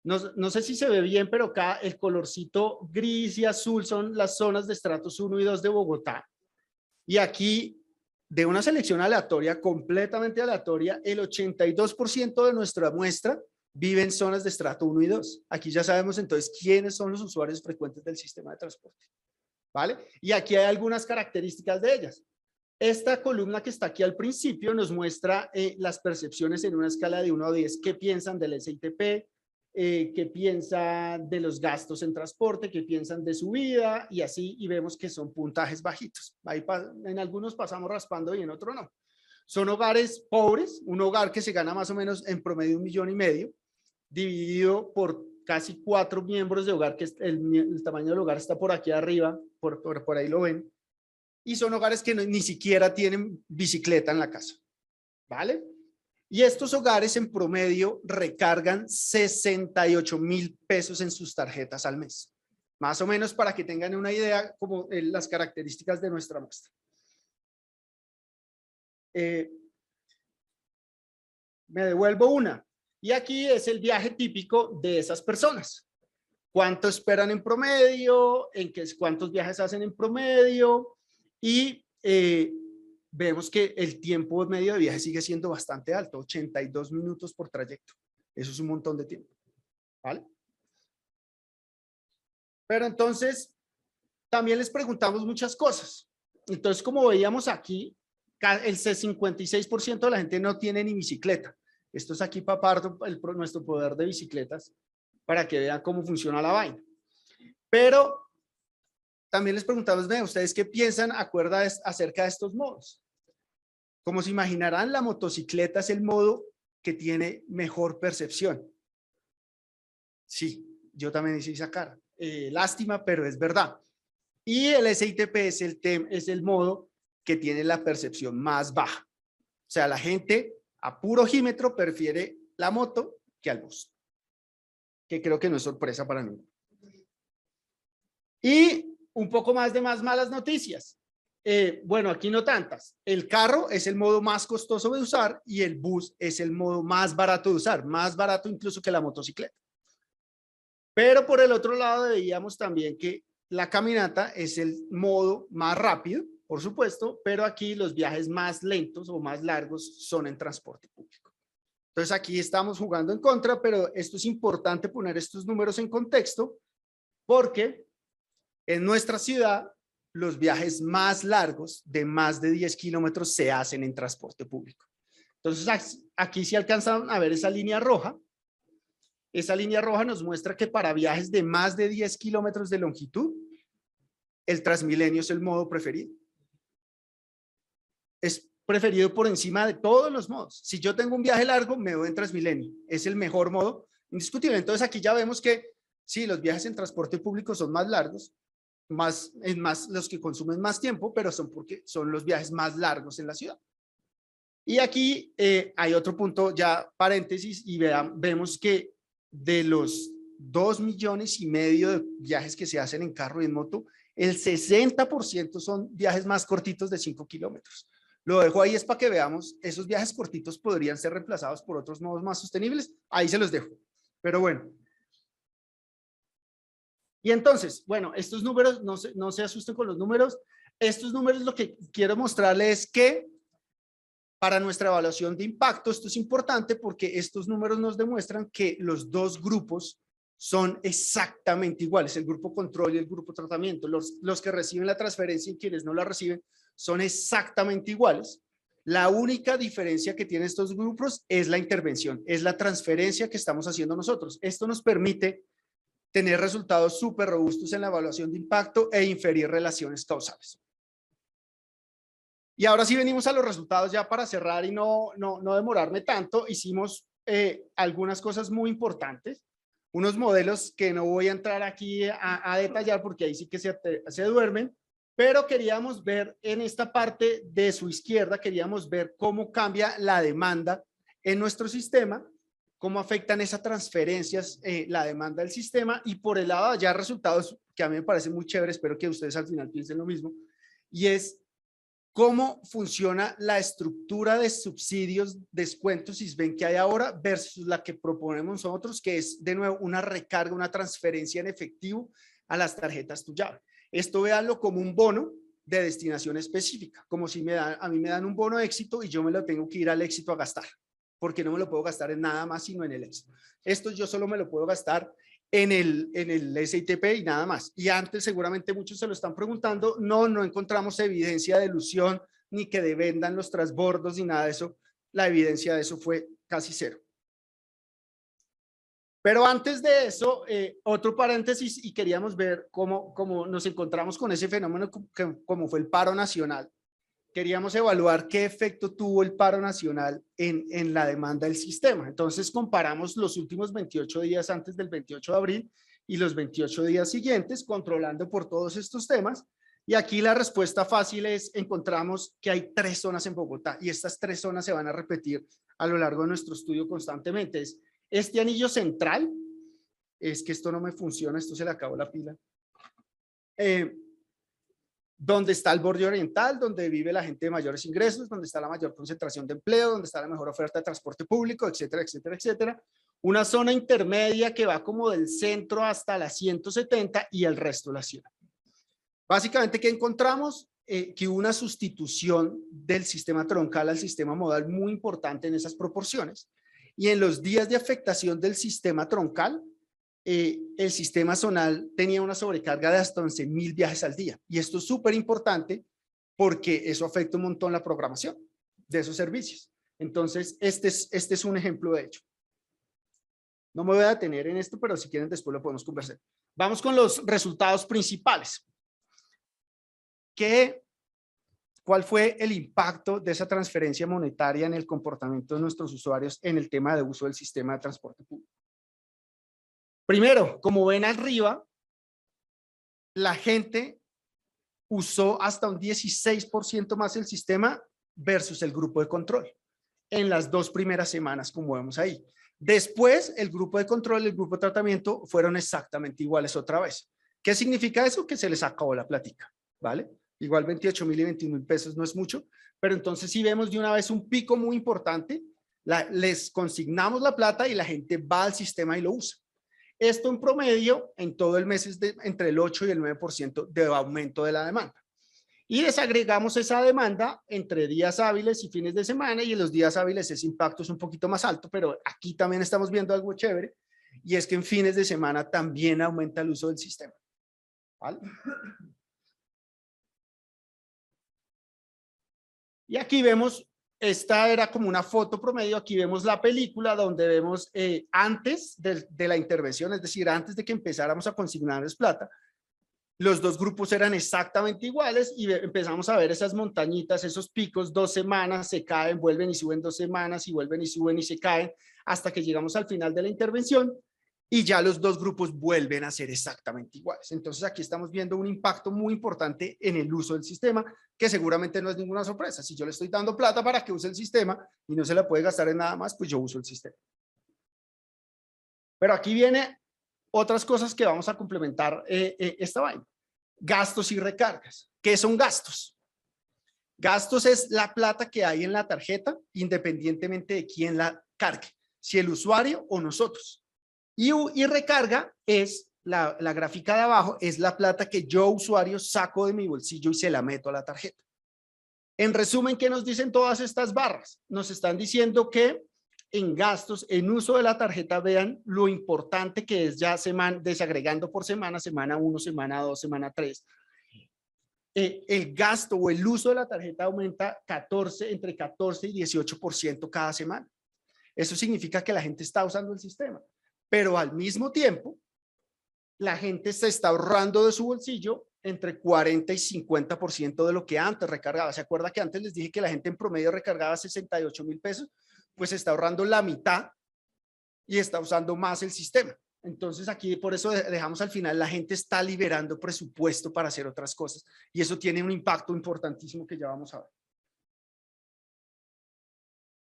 No sé si se ve bien, pero acá el colorcito gris y azul son las zonas de estratos 1 y 2 de Bogotá. Y aquí, de una selección aleatoria, completamente aleatoria, el 82% de nuestra muestra vive en zonas de estrato 1 y 2. Aquí ya sabemos entonces quiénes son los usuarios frecuentes del sistema de transporte. ¿Vale? Y aquí hay algunas características de ellas. Esta columna que está aquí al principio nos muestra las percepciones en una escala de 1 a 10. ¿Qué piensan del SITP? qué piensan de los gastos en transporte, qué piensan de su vida y así, y vemos que son puntajes bajitos. Ahí en algunos pasamos raspando y en otros no. Son hogares pobres, un hogar que se gana más o menos en promedio 1,5 millones, dividido por casi 4 miembros de hogar, que el tamaño del hogar está por aquí arriba, por ahí lo ven, y son hogares que ni siquiera tienen bicicleta en la casa, ¿vale? Y estos hogares en promedio recargan 68,000 pesos en sus tarjetas al mes, más o menos para que tengan una idea como las características de nuestra muestra. Me devuelvo una. Y aquí es el viaje típico de esas personas. ¿Cuánto esperan en promedio? ¿Cuántos viajes hacen en promedio? Y vemos que el tiempo medio de viaje sigue siendo bastante alto, 82 minutos por trayecto. Eso es un montón de tiempo. ¿Vale? Pero entonces, también les preguntamos muchas cosas. Entonces, como veíamos aquí, el 56% de la gente no tiene ni bicicleta. Esto es aquí para parto nuestro poder de bicicletas para que vean cómo funciona la vaina. Pero también les preguntamos, ¿ustedes qué piensan acerca de estos modos? Como se imaginarán, la motocicleta es el modo que tiene mejor percepción. Sí, yo también hice esa cara. Lástima, pero es verdad. Y el SITP es el modo que tiene la percepción más baja. O sea, la gente a puro ojímetro prefiere la moto que al bus, que creo que no es sorpresa para ninguno. Y un poco más de más malas noticias. Bueno, aquí no tantas. El carro es el modo más costoso de usar y el bus es el modo más barato de usar, más barato incluso que la motocicleta. Pero por el otro lado veíamos también que la caminata es el modo más rápido, por supuesto, pero aquí los viajes más lentos o más largos son en transporte público. Entonces aquí estamos jugando en contra, pero esto es importante poner estos números en contexto porque en nuestra ciudad los viajes más largos de más de 10 kilómetros se hacen en transporte público. Entonces aquí si alcanzan a ver esa línea roja. Esa línea roja nos muestra que para viajes de más de 10 kilómetros de longitud, el Transmilenio es el modo preferido. Es preferido por encima de todos los modos. Si yo tengo un viaje largo, me voy en Transmilenio. Es el mejor modo, indiscutible. Entonces aquí ya vemos que sí, los viajes en transporte público son más largos, los que consumen más tiempo, pero son porque son los viajes más largos en la ciudad. Y aquí hay otro punto, ya paréntesis, y vemos que de los 2,5 millones de viajes que se hacen en carro y en moto, el 60% son viajes más cortitos de 5 kilómetros. Lo dejo ahí es para que veamos, esos viajes cortitos podrían ser reemplazados por otros modos más sostenibles. Ahí se los dejo. Pero bueno. Y entonces, bueno, estos números, no se asusten con los números. Estos números lo que quiero mostrarles es que para nuestra evaluación de impacto, esto es importante porque estos números nos demuestran que los dos grupos son exactamente iguales, el grupo control y el grupo tratamiento. Los que reciben la transferencia y quienes no la reciben son exactamente iguales. La única diferencia que tienen estos grupos es la intervención, es la transferencia que estamos haciendo nosotros. Esto nos permite tener resultados súper robustos en la evaluación de impacto e inferir relaciones causales. Y ahora sí venimos a los resultados ya para cerrar y no demorarme tanto. Hicimos algunas cosas muy importantes, unos modelos que no voy a entrar aquí a detallar porque ahí sí que se duermen, pero queríamos ver en esta parte de su izquierda, queríamos ver cómo cambia la demanda en nuestro sistema, cómo afectan esas transferencias, la demanda del sistema, y por el lado de allá resultados que a mí me parecen muy chéveres, espero que ustedes al final piensen lo mismo, y es cómo funciona la estructura de subsidios, descuentos y ven que hay ahora versus la que proponemos nosotros, que es de nuevo una recarga, una transferencia en efectivo a las tarjetas Tu Llave. Esto véanlo como un bono de destinación específica, como si a mí me dan un bono de éxito y yo me lo tengo que ir al éxito a gastar, porque no me lo puedo gastar en nada más sino en el éxito. Esto yo solo me lo puedo gastar en el SITP y nada más. Y antes seguramente muchos se lo están preguntando, no encontramos evidencia de elusión, ni que devendan los transbordos, ni nada de eso. La evidencia de eso fue casi cero. Pero antes de eso, otro paréntesis, y queríamos ver cómo nos encontramos con ese fenómeno como fue el paro nacional. Queríamos evaluar qué efecto tuvo el paro nacional en la demanda del sistema. Entonces comparamos los últimos 28 días antes del 28 de abril y los 28 días siguientes, controlando por todos estos temas. Y aquí la respuesta fácil es, encontramos que hay 3 zonas en Bogotá y estas 3 zonas se van a repetir a lo largo de nuestro estudio constantemente. Es este anillo central, es que esto no me funciona, esto se le acabó la pila. Donde está el borde oriental, donde vive la gente de mayores ingresos, donde está la mayor concentración de empleo, donde está la mejor oferta de transporte público, etcétera, etcétera, etcétera. Una zona intermedia que va como del centro hasta la 170 y el resto de la ciudad. Básicamente, ¿qué encontramos? Que hubo una sustitución del sistema troncal al sistema modal muy importante en esas proporciones. Y en los días de afectación del sistema troncal, el sistema zonal tenía una sobrecarga de hasta 11.000 viajes al día. Y esto es súper importante porque eso afecta un montón la programación de esos servicios. Entonces, este es un ejemplo de hecho. No me voy a detener en esto, pero si quieren después lo podemos conversar. Vamos con los resultados principales. ¿Cuál fue el impacto de esa transferencia monetaria en el comportamiento de nuestros usuarios en el tema de uso del sistema de transporte público? Primero, como ven arriba, la gente usó hasta un 16% más el sistema versus el grupo de control en las 2 primeras semanas, como vemos ahí. Después, el grupo de control y el grupo de tratamiento fueron exactamente iguales otra vez. ¿Qué significa eso? Que se les acabó la plática, ¿vale? Igual 28.000 y 21.000 pesos no es mucho, pero entonces si vemos de una vez un pico muy importante, les consignamos la plata y la gente va al sistema y lo usa. Esto en promedio en todo el mes es entre el 8 y el 9% de aumento de la demanda. Y desagregamos esa demanda entre días hábiles y fines de semana, y en los días hábiles ese impacto es un poquito más alto, pero aquí también estamos viendo algo chévere, y es que en fines de semana también aumenta el uso del sistema. ¿Vale? Y aquí vemos, esta era como una foto promedio, aquí vemos la película donde vemos antes de la intervención, es decir, antes de que empezáramos a consignarles plata, los 2 grupos eran exactamente iguales y empezamos a ver esas montañitas, esos picos, 2 semanas, se caen, vuelven y suben 2 semanas y vuelven y suben y se caen hasta que llegamos al final de la intervención y ya los 2 grupos vuelven a ser exactamente iguales. Entonces aquí estamos viendo un impacto muy importante en el uso del sistema, que seguramente no es ninguna sorpresa. Si yo le estoy dando plata para que use el sistema y no se la puede gastar en nada más, pues yo uso el sistema. Pero aquí viene otras cosas que vamos a complementar esta vaina. Gastos y recargas. ¿Qué son gastos? Gastos es la plata que hay en la tarjeta, independientemente de quién la cargue, si el usuario o nosotros. Y recarga es, la gráfica de abajo, es la plata que yo, usuario, saco de mi bolsillo y se la meto a la tarjeta. En resumen, ¿qué nos dicen todas estas barras? Nos están diciendo que en gastos, en uso de la tarjeta, vean lo importante que es ya desagregando por semana, semana 1, semana 2, semana 3. El gasto o el uso de la tarjeta aumenta entre 14 y 18% cada semana. Eso significa que la gente está usando el sistema, pero al mismo tiempo, la gente se está ahorrando de su bolsillo entre 40 y 50% de lo que antes recargaba. ¿Se acuerda que antes les dije que la gente en promedio recargaba 68.000 pesos? Pues está ahorrando la mitad y está usando más el sistema. Entonces aquí por eso dejamos al final, la gente está liberando presupuesto para hacer otras cosas y eso tiene un impacto importantísimo que ya vamos a ver.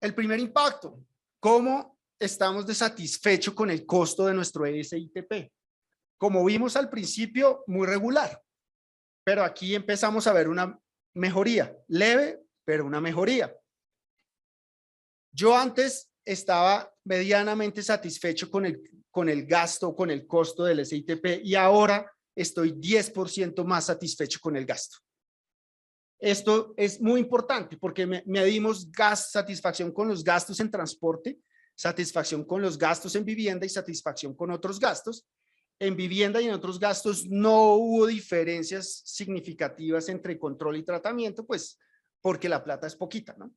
El primer impacto, ¿cómo estamos desatisfechos con el costo de nuestro SITP? Como vimos al principio, muy regular, pero aquí empezamos a ver una mejoría, leve, pero una mejoría. Yo antes estaba medianamente satisfecho con el gasto, con el costo del SITP y ahora estoy 10% más satisfecho con el gasto. Esto es muy importante porque medimos satisfacción con los gastos en transporte, satisfacción con los gastos en vivienda y satisfacción con otros gastos. En vivienda y en otros gastos no hubo diferencias significativas entre control y tratamiento, pues porque la plata es poquita, ¿no?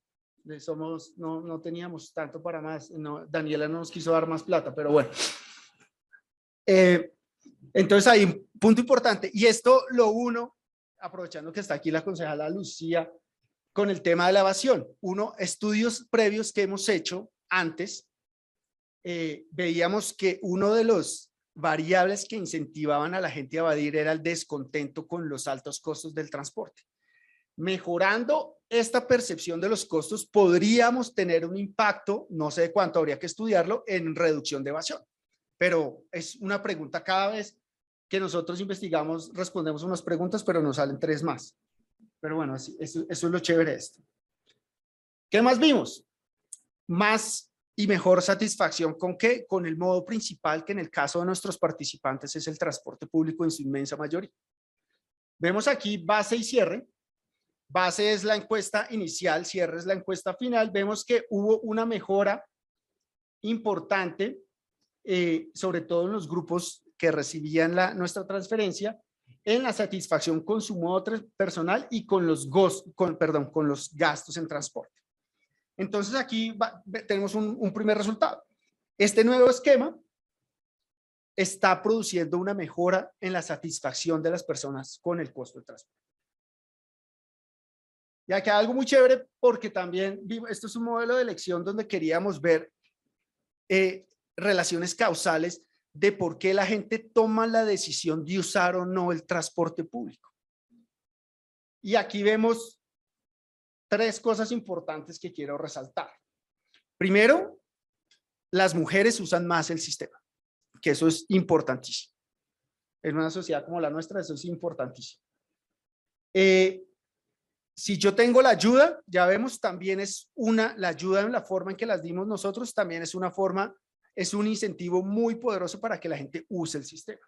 No teníamos tanto para más, Daniela no nos quiso dar más plata, pero bueno. Entonces hay un punto importante y esto lo uno, aprovechando que está aquí la concejala Lucía, con el tema de la evasión. Estudios previos que hemos hecho antes, veíamos que uno de los variables que incentivaban a la gente a evadir era el descontento con los altos costos del transporte. Mejorando esta percepción de los costos, podríamos tener un impacto, no sé de cuánto, habría que estudiarlo, en reducción de evasión. Pero es una pregunta cada vez que nosotros investigamos, respondemos unas preguntas, pero nos salen 3 más. Pero bueno, eso es lo chévere de esto. ¿Qué más vimos? Más y mejor satisfacción ¿con qué? Con el modo principal, que en el caso de nuestros participantes es el transporte público en su inmensa mayoría. Vemos aquí base y cierre. Base es la encuesta inicial, cierre es la encuesta final. Vemos que hubo una mejora importante, sobre todo en los grupos que recibían nuestra transferencia, en la satisfacción con su modo personal y con los gastos en transporte. Entonces aquí tenemos un primer resultado. Este nuevo esquema está produciendo una mejora en la satisfacción de las personas con el costo de transporte. Y aquí hay algo muy chévere porque también, esto es un modelo de elección donde queríamos ver relaciones causales de por qué la gente toma la decisión de usar o no el transporte público. Y aquí vemos 3 cosas importantes que quiero resaltar. Primero, las mujeres usan más el sistema, que eso es importantísimo. En una sociedad como la nuestra, eso es importantísimo. Si yo tengo la ayuda, ya vemos, también es la ayuda en la forma en que las dimos nosotros, también es una forma, es un incentivo muy poderoso para que la gente use el sistema.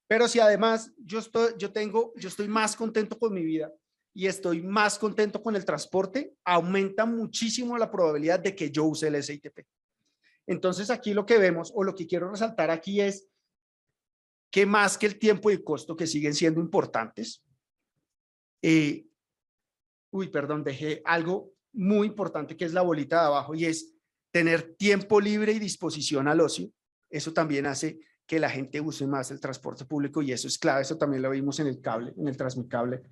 Pero si además yo estoy más contento con mi vida y estoy más contento con el transporte, aumenta muchísimo la probabilidad de que yo use el SITP. Entonces aquí lo que vemos, o lo que quiero resaltar aquí, es que más que el tiempo y el costo, que siguen siendo importantes, dejé algo muy importante, que es la bolita de abajo, y es tener tiempo libre y disposición al ocio. Eso también hace que la gente use más el transporte público, y eso es clave. Eso también lo vimos en el cable, en el Transmicable,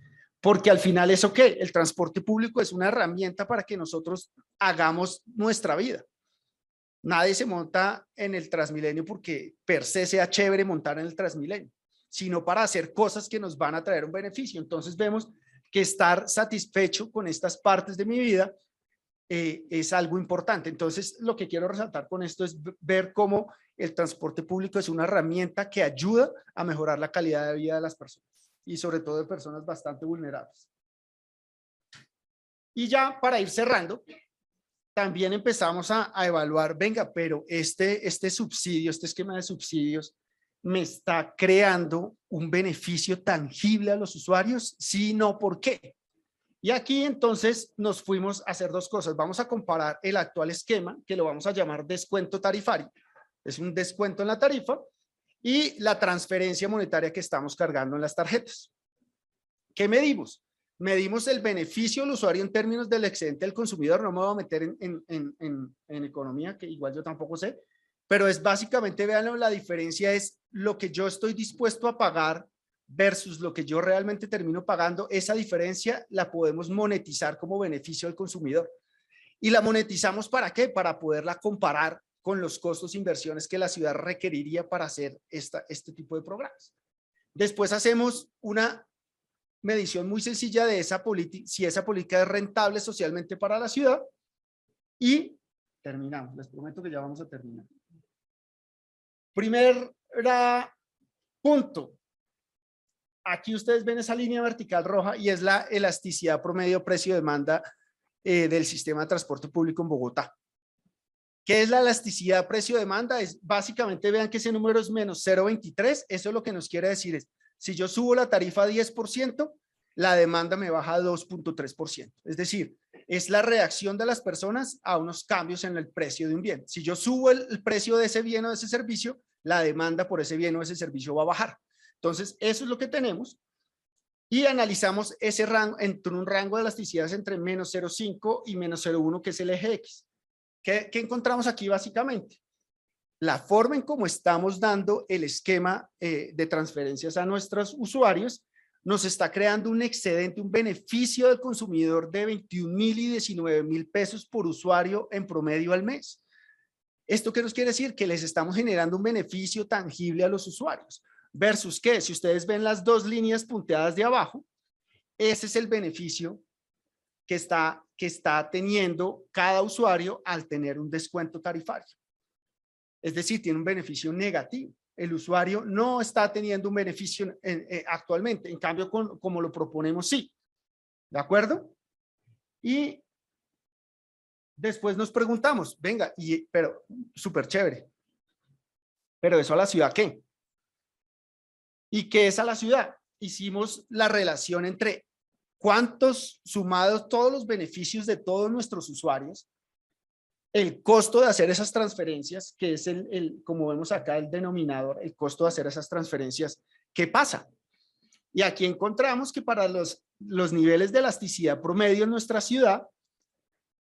porque al final ¿eso qué? El transporte público es una herramienta para que nosotros hagamos nuestra vida. Nadie se monta en el Transmilenio porque per se sea chévere montar en el Transmilenio, sino para hacer cosas que nos van a traer un beneficio. Entonces vemos que estar satisfecho con estas partes de mi vida es algo importante. Entonces lo que quiero resaltar con esto es ver cómo el transporte público es una herramienta que ayuda a mejorar la calidad de vida de las personas, y sobre todo de personas bastante vulnerables. Y ya para ir cerrando, también empezamos a evaluar, venga, pero este subsidio, este esquema de subsidios, ¿me está creando un beneficio tangible a los usuarios? Sí, no, ¿por qué? Y aquí entonces nos fuimos a hacer 2 cosas. Vamos a comparar el actual esquema, que lo vamos a llamar descuento tarifario. Es un descuento en la tarifa, y la transferencia monetaria que estamos cargando en las tarjetas. ¿Qué medimos? Medimos el beneficio al usuario en términos del excedente del consumidor. No me voy a meter en economía, que igual yo tampoco sé, pero es básicamente, vean, la diferencia es lo que yo estoy dispuesto a pagar versus lo que yo realmente termino pagando. Esa diferencia la podemos monetizar como beneficio al consumidor. ¿Y la monetizamos para qué? Para poderla comparar con los costos e inversiones que la ciudad requeriría para hacer este tipo de programas. Después hacemos una medición muy sencilla de si esa política es rentable socialmente para la ciudad, y terminamos. Les prometo que ya vamos a terminar. Primer punto. Aquí ustedes ven esa línea vertical roja, y es la elasticidad promedio precio-demanda del sistema de transporte público en Bogotá. ¿Qué es la elasticidad precio-demanda? Es básicamente, vean que ese número es menos 0,23. Eso lo que nos quiere decir es, si yo subo la tarifa a 10%, la demanda me baja a 2,3%. Es decir, es la reacción de las personas a unos cambios en el precio de un bien. Si yo subo el precio de ese bien o de ese servicio, la demanda por ese bien o ese servicio va a bajar. Entonces, eso es lo que tenemos. Y analizamos ese rango, entre un rango de elasticidades entre menos 0,5 y menos 0,1, que es el eje X. ¿Qué encontramos aquí básicamente? la forma en cómo estamos dando el esquema de transferencias a nuestros usuarios nos está creando un excedente, un beneficio del consumidor de 21,000 y 19,000 pesos por usuario en promedio al mes. ¿Esto qué nos quiere decir? Que les estamos generando un beneficio tangible a los usuarios. Versus que, si ustedes ven las dos líneas punteadas de abajo, ese es el beneficio que está teniendo cada usuario al tener un descuento tarifario. Es decir, tiene un beneficio negativo. El usuario no está teniendo un beneficio actualmente. En cambio, como lo proponemos, sí. ¿De acuerdo? Y después nos preguntamos, venga, pero súper chévere. ¿Pero eso a la ciudad qué? ¿Y qué es a la ciudad? Hicimos la relación entre cuántos sumados todos los beneficios de todos nuestros usuarios, el costo de hacer esas transferencias, que es como vemos acá, el denominador, el costo de hacer esas transferencias, ¿qué pasa? Y aquí encontramos que para los niveles de elasticidad promedio en nuestra ciudad,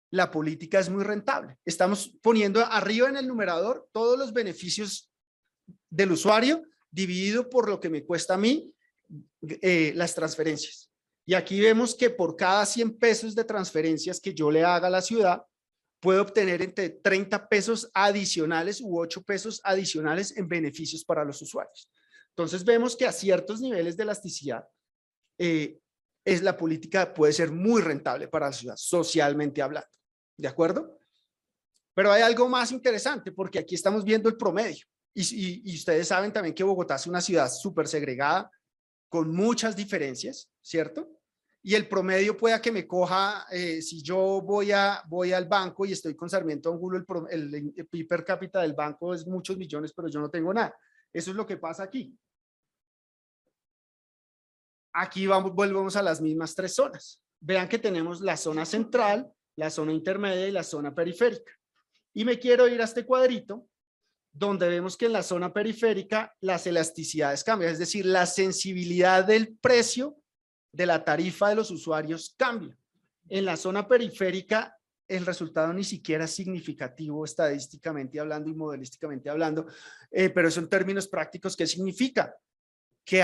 la política es muy rentable. Estamos poniendo arriba en el numerador todos los beneficios del usuario dividido por lo que me cuesta a mí las transferencias. Y aquí vemos que por cada 100 pesos de transferencias que yo le haga a la ciudad, puedo obtener entre 30 pesos adicionales u 8 pesos adicionales en beneficios para los usuarios. Entonces vemos que a ciertos niveles de elasticidad, la política puede ser muy rentable para la ciudad, socialmente hablando. ¿De acuerdo? Pero hay algo más interesante, porque aquí estamos viendo el promedio. Y ustedes saben también que Bogotá es una ciudad súper segregada, con muchas diferencias, ¿cierto? Y el promedio puede que me coja, si yo voy al banco y estoy con Sarmiento Angulo, el PIB per cápita del banco es muchos millones, pero yo no tengo nada. Eso es lo que pasa aquí. Aquí volvemos a las mismas tres zonas. Vean que tenemos la zona central, la zona intermedia y la zona periférica. Y me quiero ir a este cuadrito, donde vemos que en la zona periférica las elasticidades cambian, es decir, la sensibilidad del precio de la tarifa de los usuarios cambia. En la zona periférica el resultado ni siquiera es significativo estadísticamente hablando y modelísticamente hablando, pero eso en términos prácticos, ¿qué significa? Que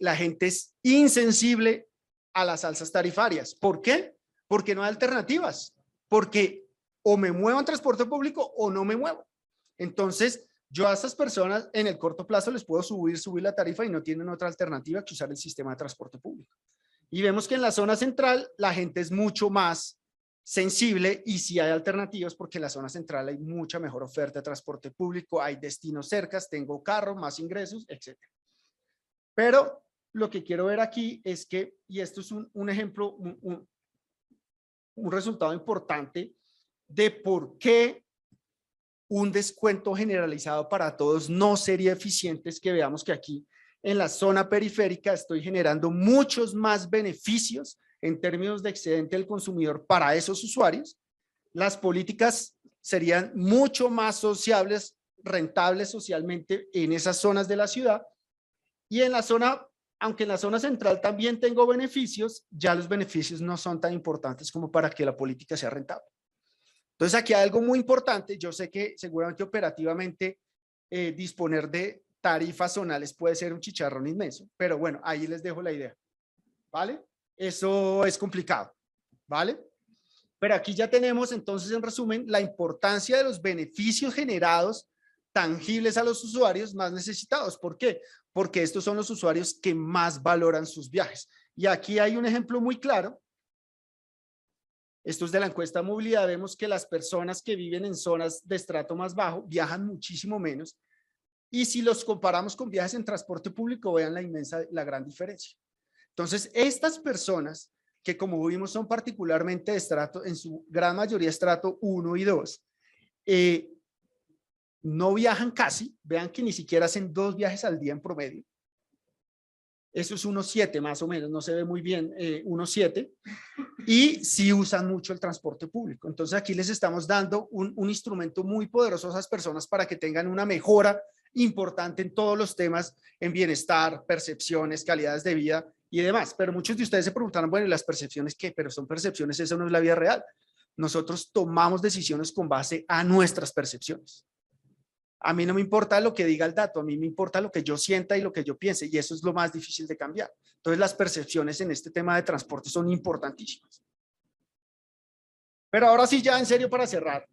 la gente es insensible a las alzas tarifarias. ¿Por qué? Porque no hay alternativas, porque o me muevo en transporte público o no me muevo. Entonces, yo a esas personas en el corto plazo les puedo subir la tarifa y no tienen otra alternativa que usar el sistema de transporte público. Y vemos que en la zona central la gente es mucho más sensible y sí hay alternativas, porque en la zona central hay mucha mejor oferta de transporte público, hay destinos cercas, tengo carro, más ingresos, etc. Pero lo que quiero ver aquí es que, y esto es un ejemplo, un resultado importante de por qué un descuento generalizado para todos no sería eficiente, es que veamos que aquí en la zona periférica estoy generando muchos más beneficios en términos de excedente del consumidor para esos usuarios. Las políticas serían mucho más sociables, rentables socialmente en esas zonas de la ciudad. Y en la zona, aunque en la zona central también tengo beneficios, ya los beneficios no son tan importantes como para que la política sea rentable. Entonces aquí hay algo muy importante. Yo sé que seguramente operativamente disponer de tarifas zonales puede ser un chicharrón inmenso, pero bueno, ahí les dejo la idea, ¿vale? Eso es complicado, ¿vale? Pero aquí ya tenemos entonces en resumen la importancia de los beneficios generados tangibles a los usuarios más necesitados. ¿Por qué? Porque estos son los usuarios que más valoran sus viajes. Y aquí hay un ejemplo muy claro. Esto es de la encuesta de movilidad. Vemos que las personas que viven en zonas de estrato más bajo viajan muchísimo menos. Y si los comparamos con viajes en transporte público, vean la gran diferencia. Entonces, estas personas que, como vimos, son particularmente de estrato, en su gran mayoría estrato 1 y 2, no viajan casi. Vean que ni siquiera hacen 2 viajes al día en promedio. Eso es 1.7 más o menos, no se ve muy bien, 1.7. Y sí usan mucho el transporte público. Entonces aquí les estamos dando un instrumento muy poderoso a esas personas para que tengan una mejora importante en todos los temas, en bienestar, percepciones, calidades de vida y demás. Pero muchos de ustedes se preguntarán, bueno, ¿y las percepciones qué? Pero son percepciones, eso no es la vida real. Nosotros tomamos decisiones con base a nuestras percepciones. A mí no me importa lo que diga el dato, a mí me importa lo que yo sienta y lo que yo piense, y eso es lo más difícil de cambiar. Entonces, las percepciones en este tema de transporte son importantísimas. Pero ahora sí, ya en serio, para cerrar,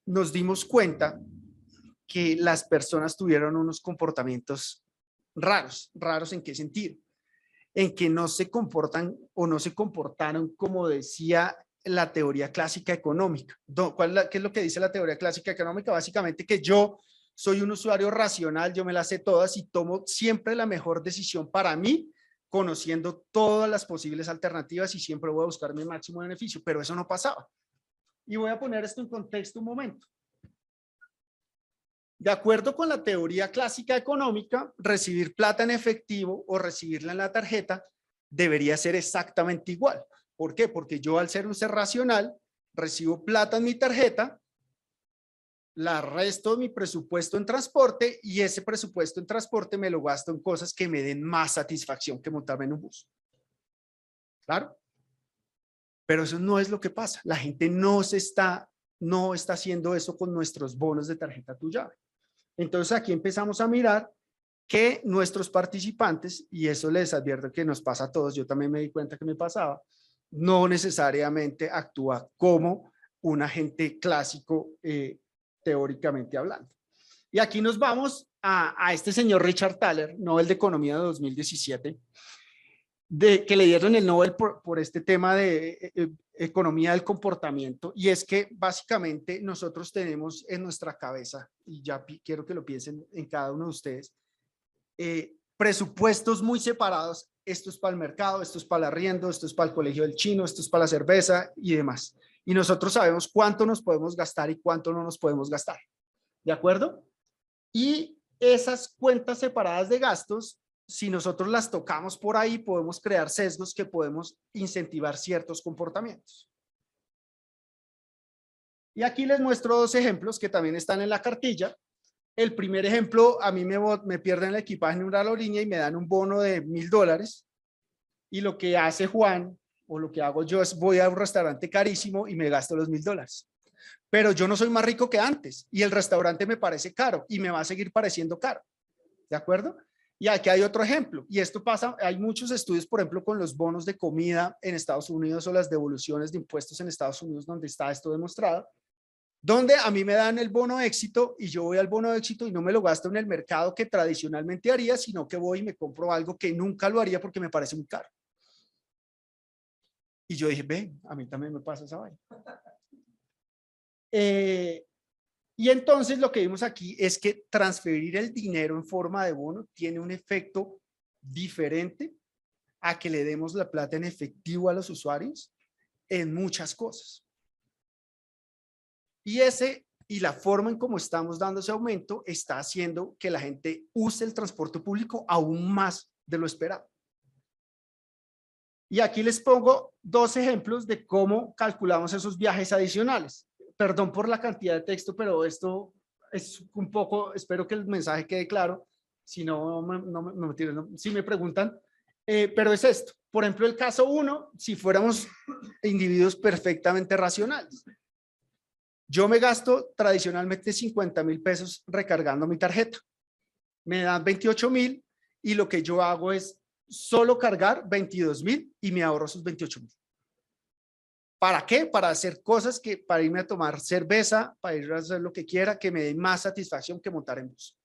nos dimos cuenta que las personas tuvieron unos comportamientos raros. ¿Raros en qué sentido? En que no se comportan o no se comportaron como decía la teoría clásica económica. ¿Qué es lo que dice la teoría clásica económica? Básicamente que yo soy un usuario racional, yo me las sé todas y tomo siempre la mejor decisión para mí, conociendo todas las posibles alternativas y siempre voy a buscar mi máximo beneficio, pero eso no pasaba. Y voy a poner esto en contexto un momento. De acuerdo con la teoría clásica económica, recibir plata en efectivo o recibirla en la tarjeta debería ser exactamente igual. ¿Por qué? Porque yo, al ser un ser racional, recibo plata en mi tarjeta, la resto de mi presupuesto en transporte y ese presupuesto en transporte me lo gasto en cosas que me den más satisfacción que montarme en un bus. ¿Claro? Pero eso no es lo que pasa. La gente no está haciendo eso con nuestros bonos de tarjeta Tu Llave. Entonces aquí empezamos a mirar que nuestros participantes, y eso les advierto que nos pasa a todos, yo también me di cuenta que me pasaba, no necesariamente actúa como un agente clásico teóricamente hablando. Y aquí nos vamos a este señor Richard Thaler, Nobel de Economía de 2017, que le dieron el Nobel por este tema de economía del comportamiento, y es que básicamente nosotros tenemos en nuestra cabeza, y ya quiero que lo piensen en cada uno de ustedes, presupuestos muy separados. Esto es para el mercado, esto es para el arriendo, esto es para el colegio del chino, esto es para la cerveza y demás. Y nosotros sabemos cuánto nos podemos gastar y cuánto no nos podemos gastar. ¿De acuerdo? Y esas cuentas separadas de gastos, si nosotros las tocamos por ahí, podemos crear sesgos que podemos incentivar ciertos comportamientos. Y aquí les muestro dos ejemplos que también están en la cartilla. El primer ejemplo, a mí me pierden el equipaje en una aerolínea y me dan un bono de $1,000. Y lo que hace Juan, o lo que hago yo, es voy a un restaurante carísimo y me gasto los $1,000. Pero yo no soy más rico que antes y el restaurante me parece caro y me va a seguir pareciendo caro. ¿De acuerdo? Y aquí hay otro ejemplo, y esto pasa, hay muchos estudios, por ejemplo, con los bonos de comida en Estados Unidos o las devoluciones de impuestos en Estados Unidos, donde está esto demostrado, donde a mí me dan el bono de éxito y yo voy al bono de éxito y no me lo gasto en el mercado que tradicionalmente haría, sino que voy y me compro algo que nunca lo haría porque me parece muy caro. Y yo dije, ven, a mí también me pasa esa vaina. Y entonces lo que vimos aquí es que transferir el dinero en forma de bono tiene un efecto diferente a que le demos la plata en efectivo a los usuarios en muchas cosas. Y la forma en cómo estamos dando ese aumento está haciendo que la gente use el transporte público aún más de lo esperado. Y aquí les pongo dos ejemplos de cómo calculamos esos viajes adicionales. Perdón por la cantidad de texto, pero esto es un poco, espero que el mensaje quede claro. Si no, si me preguntan, pero es esto. Por ejemplo, el caso 1, si fuéramos individuos perfectamente racionales. Yo me gasto tradicionalmente 50,000 pesos recargando mi tarjeta. Me dan 28,000 y lo que yo hago es solo cargar 22,000 y me ahorro esos 28,000. ¿Para qué? Para hacer cosas para irme a tomar cerveza, para ir a hacer lo que quiera, que me dé más satisfacción que montar en bus.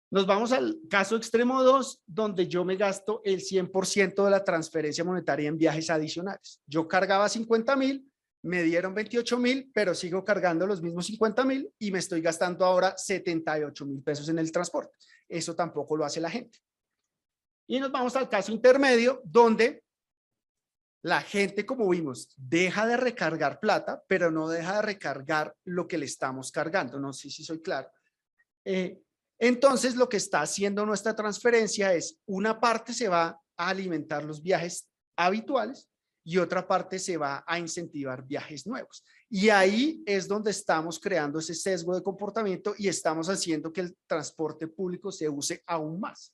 Nos vamos al caso extremo 2, donde yo me gasto el 100% de la transferencia monetaria en viajes adicionales. Yo cargaba 50,000, me dieron 28,000, pero sigo cargando los mismos 50,000 y me estoy gastando ahora 78,000 pesos en el transporte. Eso tampoco lo hace la gente. Y nos vamos al caso intermedio, donde la gente, como vimos, deja de recargar plata, pero no deja de recargar lo que le estamos cargando. No sé si soy claro. Entonces, lo que está haciendo nuestra transferencia es una parte se va a alimentar los viajes habituales y otra parte se va a incentivar viajes nuevos. Y ahí es donde estamos creando ese sesgo de comportamiento y estamos haciendo que el transporte público se use aún más.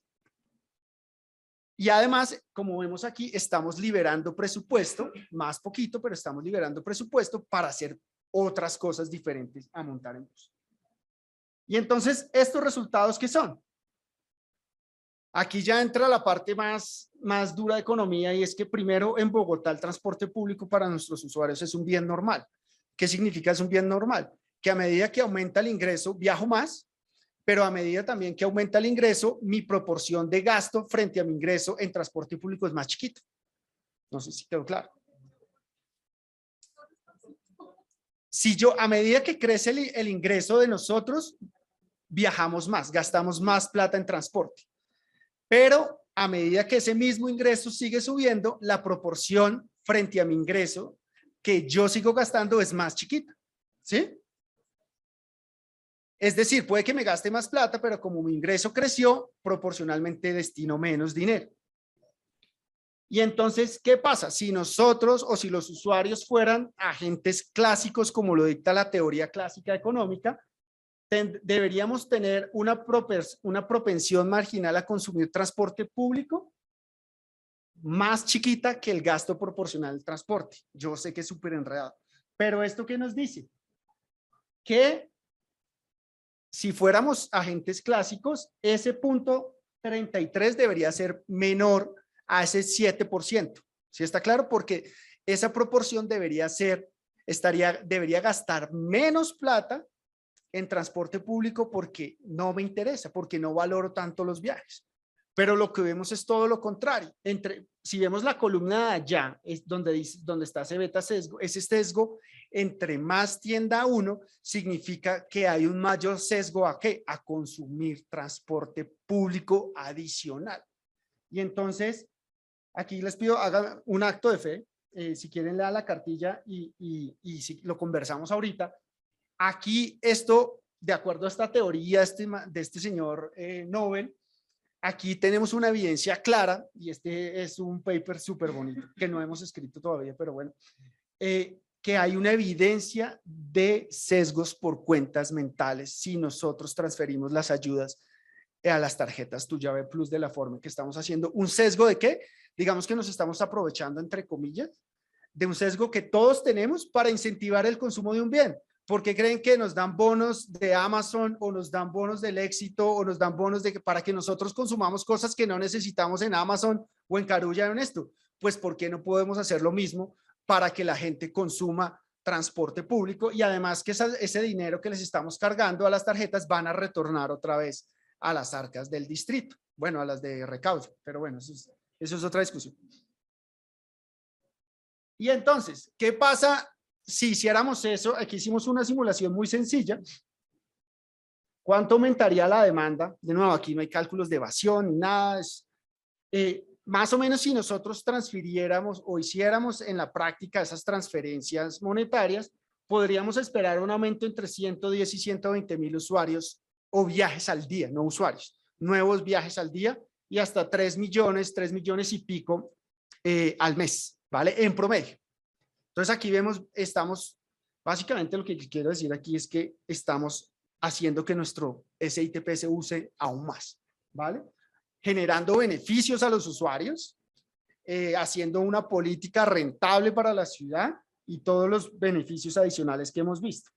Y además, como vemos aquí, estamos liberando presupuesto, más poquito, pero estamos liberando presupuesto para hacer otras cosas diferentes a montar en bus. Y entonces, ¿estos resultados qué son? Aquí ya entra la parte más dura de economía, y es que primero en Bogotá el transporte público para nuestros usuarios es un bien normal. ¿Qué significa es un bien normal? Que a medida que aumenta el ingreso viajo más, pero a medida también que aumenta el ingreso, mi proporción de gasto frente a mi ingreso en transporte público es más chiquito. No sé si quedó claro. Si yo, a medida que crece el ingreso de nosotros, viajamos más, gastamos más plata en transporte. Pero a medida que ese mismo ingreso sigue subiendo, la proporción frente a mi ingreso que yo sigo gastando es más chiquita. ¿Sí? Es decir, puede que me gaste más plata, pero como mi ingreso creció, proporcionalmente destino menos dinero. Y entonces, ¿qué pasa? Si nosotros o si los usuarios fueran agentes clásicos, como lo dicta la teoría clásica económica, deberíamos tener una propensión marginal a consumir transporte público más chiquita que el gasto proporcional del transporte. Yo sé que es súper enredado, pero ¿esto qué nos dice? Que si fuéramos agentes clásicos, ese punto 33 debería ser menor a ese 7%. ¿Sí está claro? Porque esa proporción debería gastar menos plata en transporte público porque no me interesa, porque no valoro tanto los viajes. Pero lo que vemos es todo lo contrario. Si vemos la columna de allá, es donde está ese beta sesgo, ese sesgo, entre más tienda uno, significa que hay un mayor sesgo ¿a qué? A consumir transporte público adicional. Y entonces, aquí les pido, hagan un acto de fe, si quieren lean la cartilla y si lo conversamos ahorita. Aquí esto, de acuerdo a esta teoría de este señor Nobel, aquí tenemos una evidencia clara, y este es un paper súper bonito, que no hemos escrito todavía, pero bueno, que hay una evidencia de sesgos por cuentas mentales si nosotros transferimos las ayudas a las tarjetas Tu Llave Plus de la forma que estamos haciendo. ¿Un sesgo de qué? Digamos que nos estamos aprovechando, entre comillas, de un sesgo que todos tenemos para incentivar el consumo de un bien. Porque creen que nos dan bonos de Amazon o nos dan bonos del éxito o nos dan bonos para que nosotros consumamos cosas que no necesitamos en Amazon o en Carulla o en esto. Pues ¿por qué no podemos hacer lo mismo para que la gente consuma transporte público? Y además que ese dinero que les estamos cargando a las tarjetas van a retornar otra vez a las arcas del distrito. Bueno, a las de recaudo, pero bueno, eso es otra discusión. Y entonces, ¿qué pasa si hiciéramos eso? Aquí hicimos una simulación muy sencilla. ¿Cuánto aumentaría la demanda? De nuevo, aquí no hay cálculos de evasión ni nada. Más o menos si nosotros transfiriéramos o hiciéramos en la práctica esas transferencias monetarias, podríamos esperar un aumento entre 110 y 120 mil usuarios o viajes al día, no usuarios, nuevos viajes al día, y hasta 3 millones y pico al mes, ¿vale? En promedio. Entonces aquí vemos, básicamente lo que quiero decir aquí es que estamos haciendo que nuestro SITP se use aún más, ¿vale? Generando beneficios a los usuarios, haciendo una política rentable para la ciudad y todos los beneficios adicionales que hemos visto.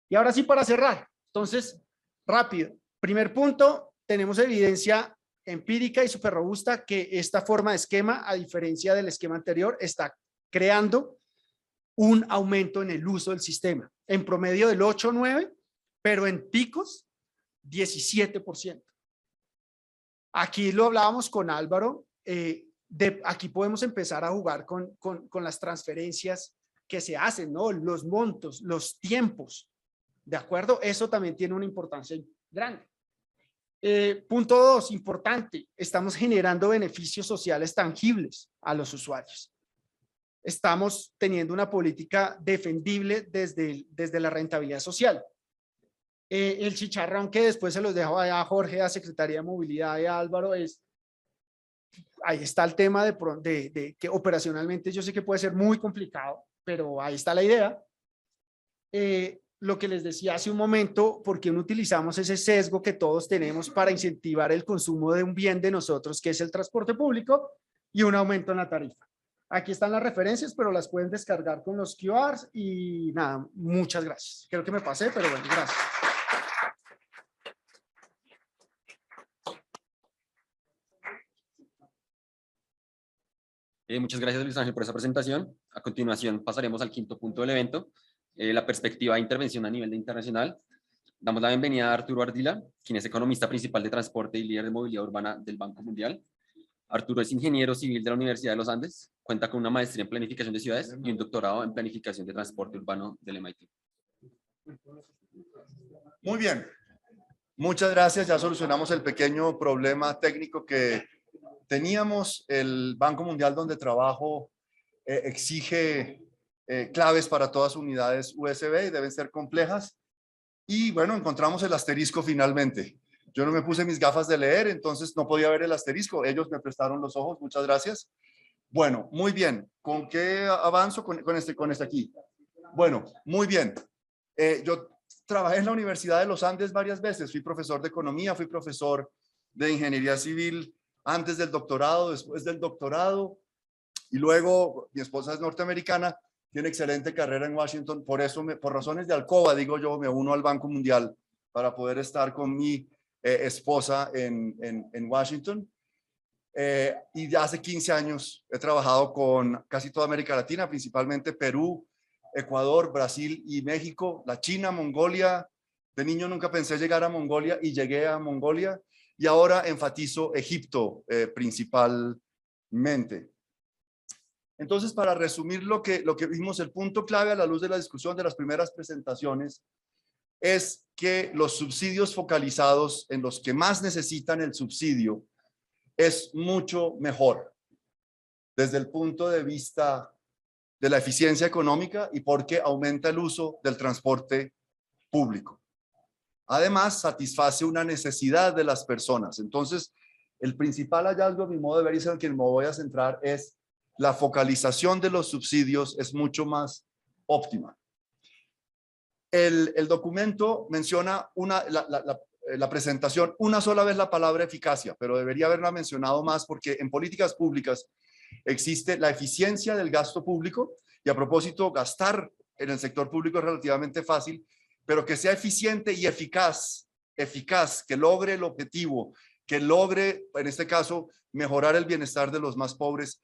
Y ahora sí, para cerrar, entonces, rápido. Primer punto, tenemos evidencia empírica y súper robusta que esta forma de esquema, a diferencia del esquema anterior, está creando un aumento en el uso del sistema. En promedio del 8 o 9, pero en picos, 17%. Aquí lo hablábamos con Álvaro, aquí podemos empezar a jugar con las transferencias que se hacen, ¿no? Los montos, los tiempos, ¿de acuerdo? Eso también tiene una importancia grande. Punto 2, importante, estamos generando beneficios sociales tangibles a los usuarios. Estamos teniendo una política defendible desde la rentabilidad social. El chicharrón que después se los dejo a Jorge, a Secretaría de Movilidad y a Álvaro, ahí está el tema de que operacionalmente yo sé que puede ser muy complicado, pero ahí está la idea. Lo que les decía hace un momento, ¿por qué no utilizamos ese sesgo que todos tenemos para incentivar el consumo de un bien de nosotros, que es el transporte público, y un aumento en la tarifa? Aquí están las referencias, pero las pueden descargar con los QRs y nada, muchas gracias. Creo que me pasé, pero bueno, gracias. Muchas gracias, Luis Ángel, por esa presentación. A continuación pasaremos al quinto punto del evento, la perspectiva de intervención a nivel de internacional. Damos la bienvenida a Arturo Ardila, quien es economista principal de transporte y líder de movilidad urbana del Banco Mundial. Arturo es ingeniero civil de la Universidad de los Andes, cuenta con una maestría en planificación de ciudades y un doctorado en planificación de transporte urbano del MIT. Muy bien. Muchas gracias. Ya solucionamos el pequeño problema técnico que teníamos. El Banco Mundial donde trabajo exige claves para todas unidades USB y deben ser complejas. Y bueno, encontramos el asterisco finalmente. Yo no me puse mis gafas de leer, entonces no podía ver el asterisco. Ellos me prestaron los ojos. Muchas gracias. Bueno, muy bien. ¿Con qué avanzo? Con este aquí. Bueno, muy bien. Yo trabajé en la Universidad de los Andes varias veces. Fui profesor de economía, fui profesor de ingeniería civil antes del doctorado, después del doctorado. Y luego mi esposa es norteamericana, tiene excelente carrera en Washington. Por eso, por razones de alcoba, digo yo, me uno al Banco Mundial para poder estar con mi esposa en Washington. Y ya hace 15 años he trabajado con casi toda América Latina, principalmente Perú, Ecuador, Brasil y México, la China, Mongolia. De niño nunca pensé llegar a Mongolia y llegué a Mongolia. Y ahora enfatizo Egipto principalmente. Entonces, para resumir lo que vimos, el punto clave a la luz de la discusión de las primeras presentaciones es que los subsidios focalizados en los que más necesitan el subsidio es mucho mejor desde el punto de vista de la eficiencia económica y porque aumenta el uso del transporte público. Además, satisface una necesidad de las personas. Entonces, el principal hallazgo, a mi modo de ver, y es en el que me voy a centrar, es la focalización de los subsidios es mucho más óptima. El documento menciona la presentación una sola vez la palabra eficacia, pero debería haberla mencionado más porque en políticas públicas existe la eficiencia del gasto público y a propósito, gastar en el sector público es relativamente fácil, pero que sea eficiente y eficaz, que logre el objetivo, que logre, en este caso, mejorar el bienestar de los más pobres.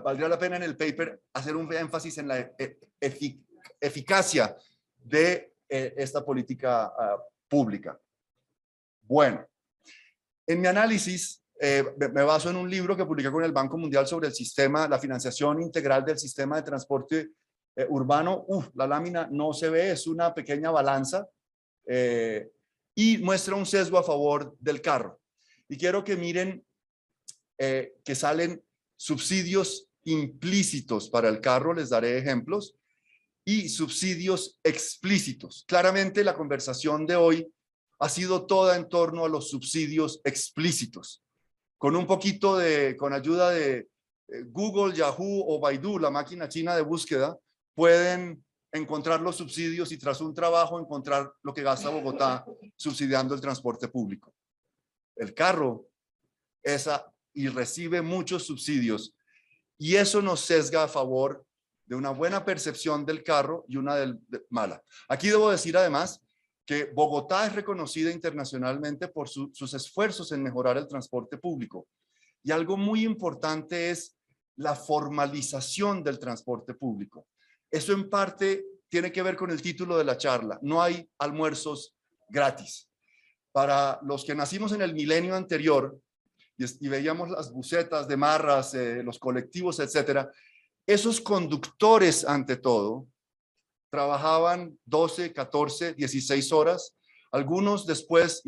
Valdría la pena en el paper hacer un énfasis en la eficacia de esta política pública. Bueno, en mi análisis me baso en un libro que publiqué con el Banco Mundial sobre el sistema, la financiación integral del sistema de transporte urbano. La lámina no se ve, es una pequeña balanza y muestra un sesgo a favor del carro. Y quiero que miren que salen subsidios implícitos para el carro, les daré ejemplos, y subsidios explícitos. Claramente la conversación de hoy ha sido toda en torno a los subsidios explícitos. Con con ayuda de Google, Yahoo o Baidu, la máquina china de búsqueda, pueden encontrar los subsidios y tras un trabajo encontrar lo que gasta Bogotá subsidiando el transporte público. El carro y recibe muchos subsidios y eso nos sesga a favor de una buena percepción del carro y una mala. Aquí debo decir además que Bogotá es reconocida internacionalmente por sus esfuerzos en mejorar el transporte público. Y algo muy importante es la formalización del transporte público. Eso en parte tiene que ver con el título de la charla. No hay almuerzos gratis. Para los que nacimos en el milenio anterior y veíamos las busetas de marras, los colectivos, etcétera, esos conductores ante todo trabajaban 12, 14, 16 horas. Algunos después,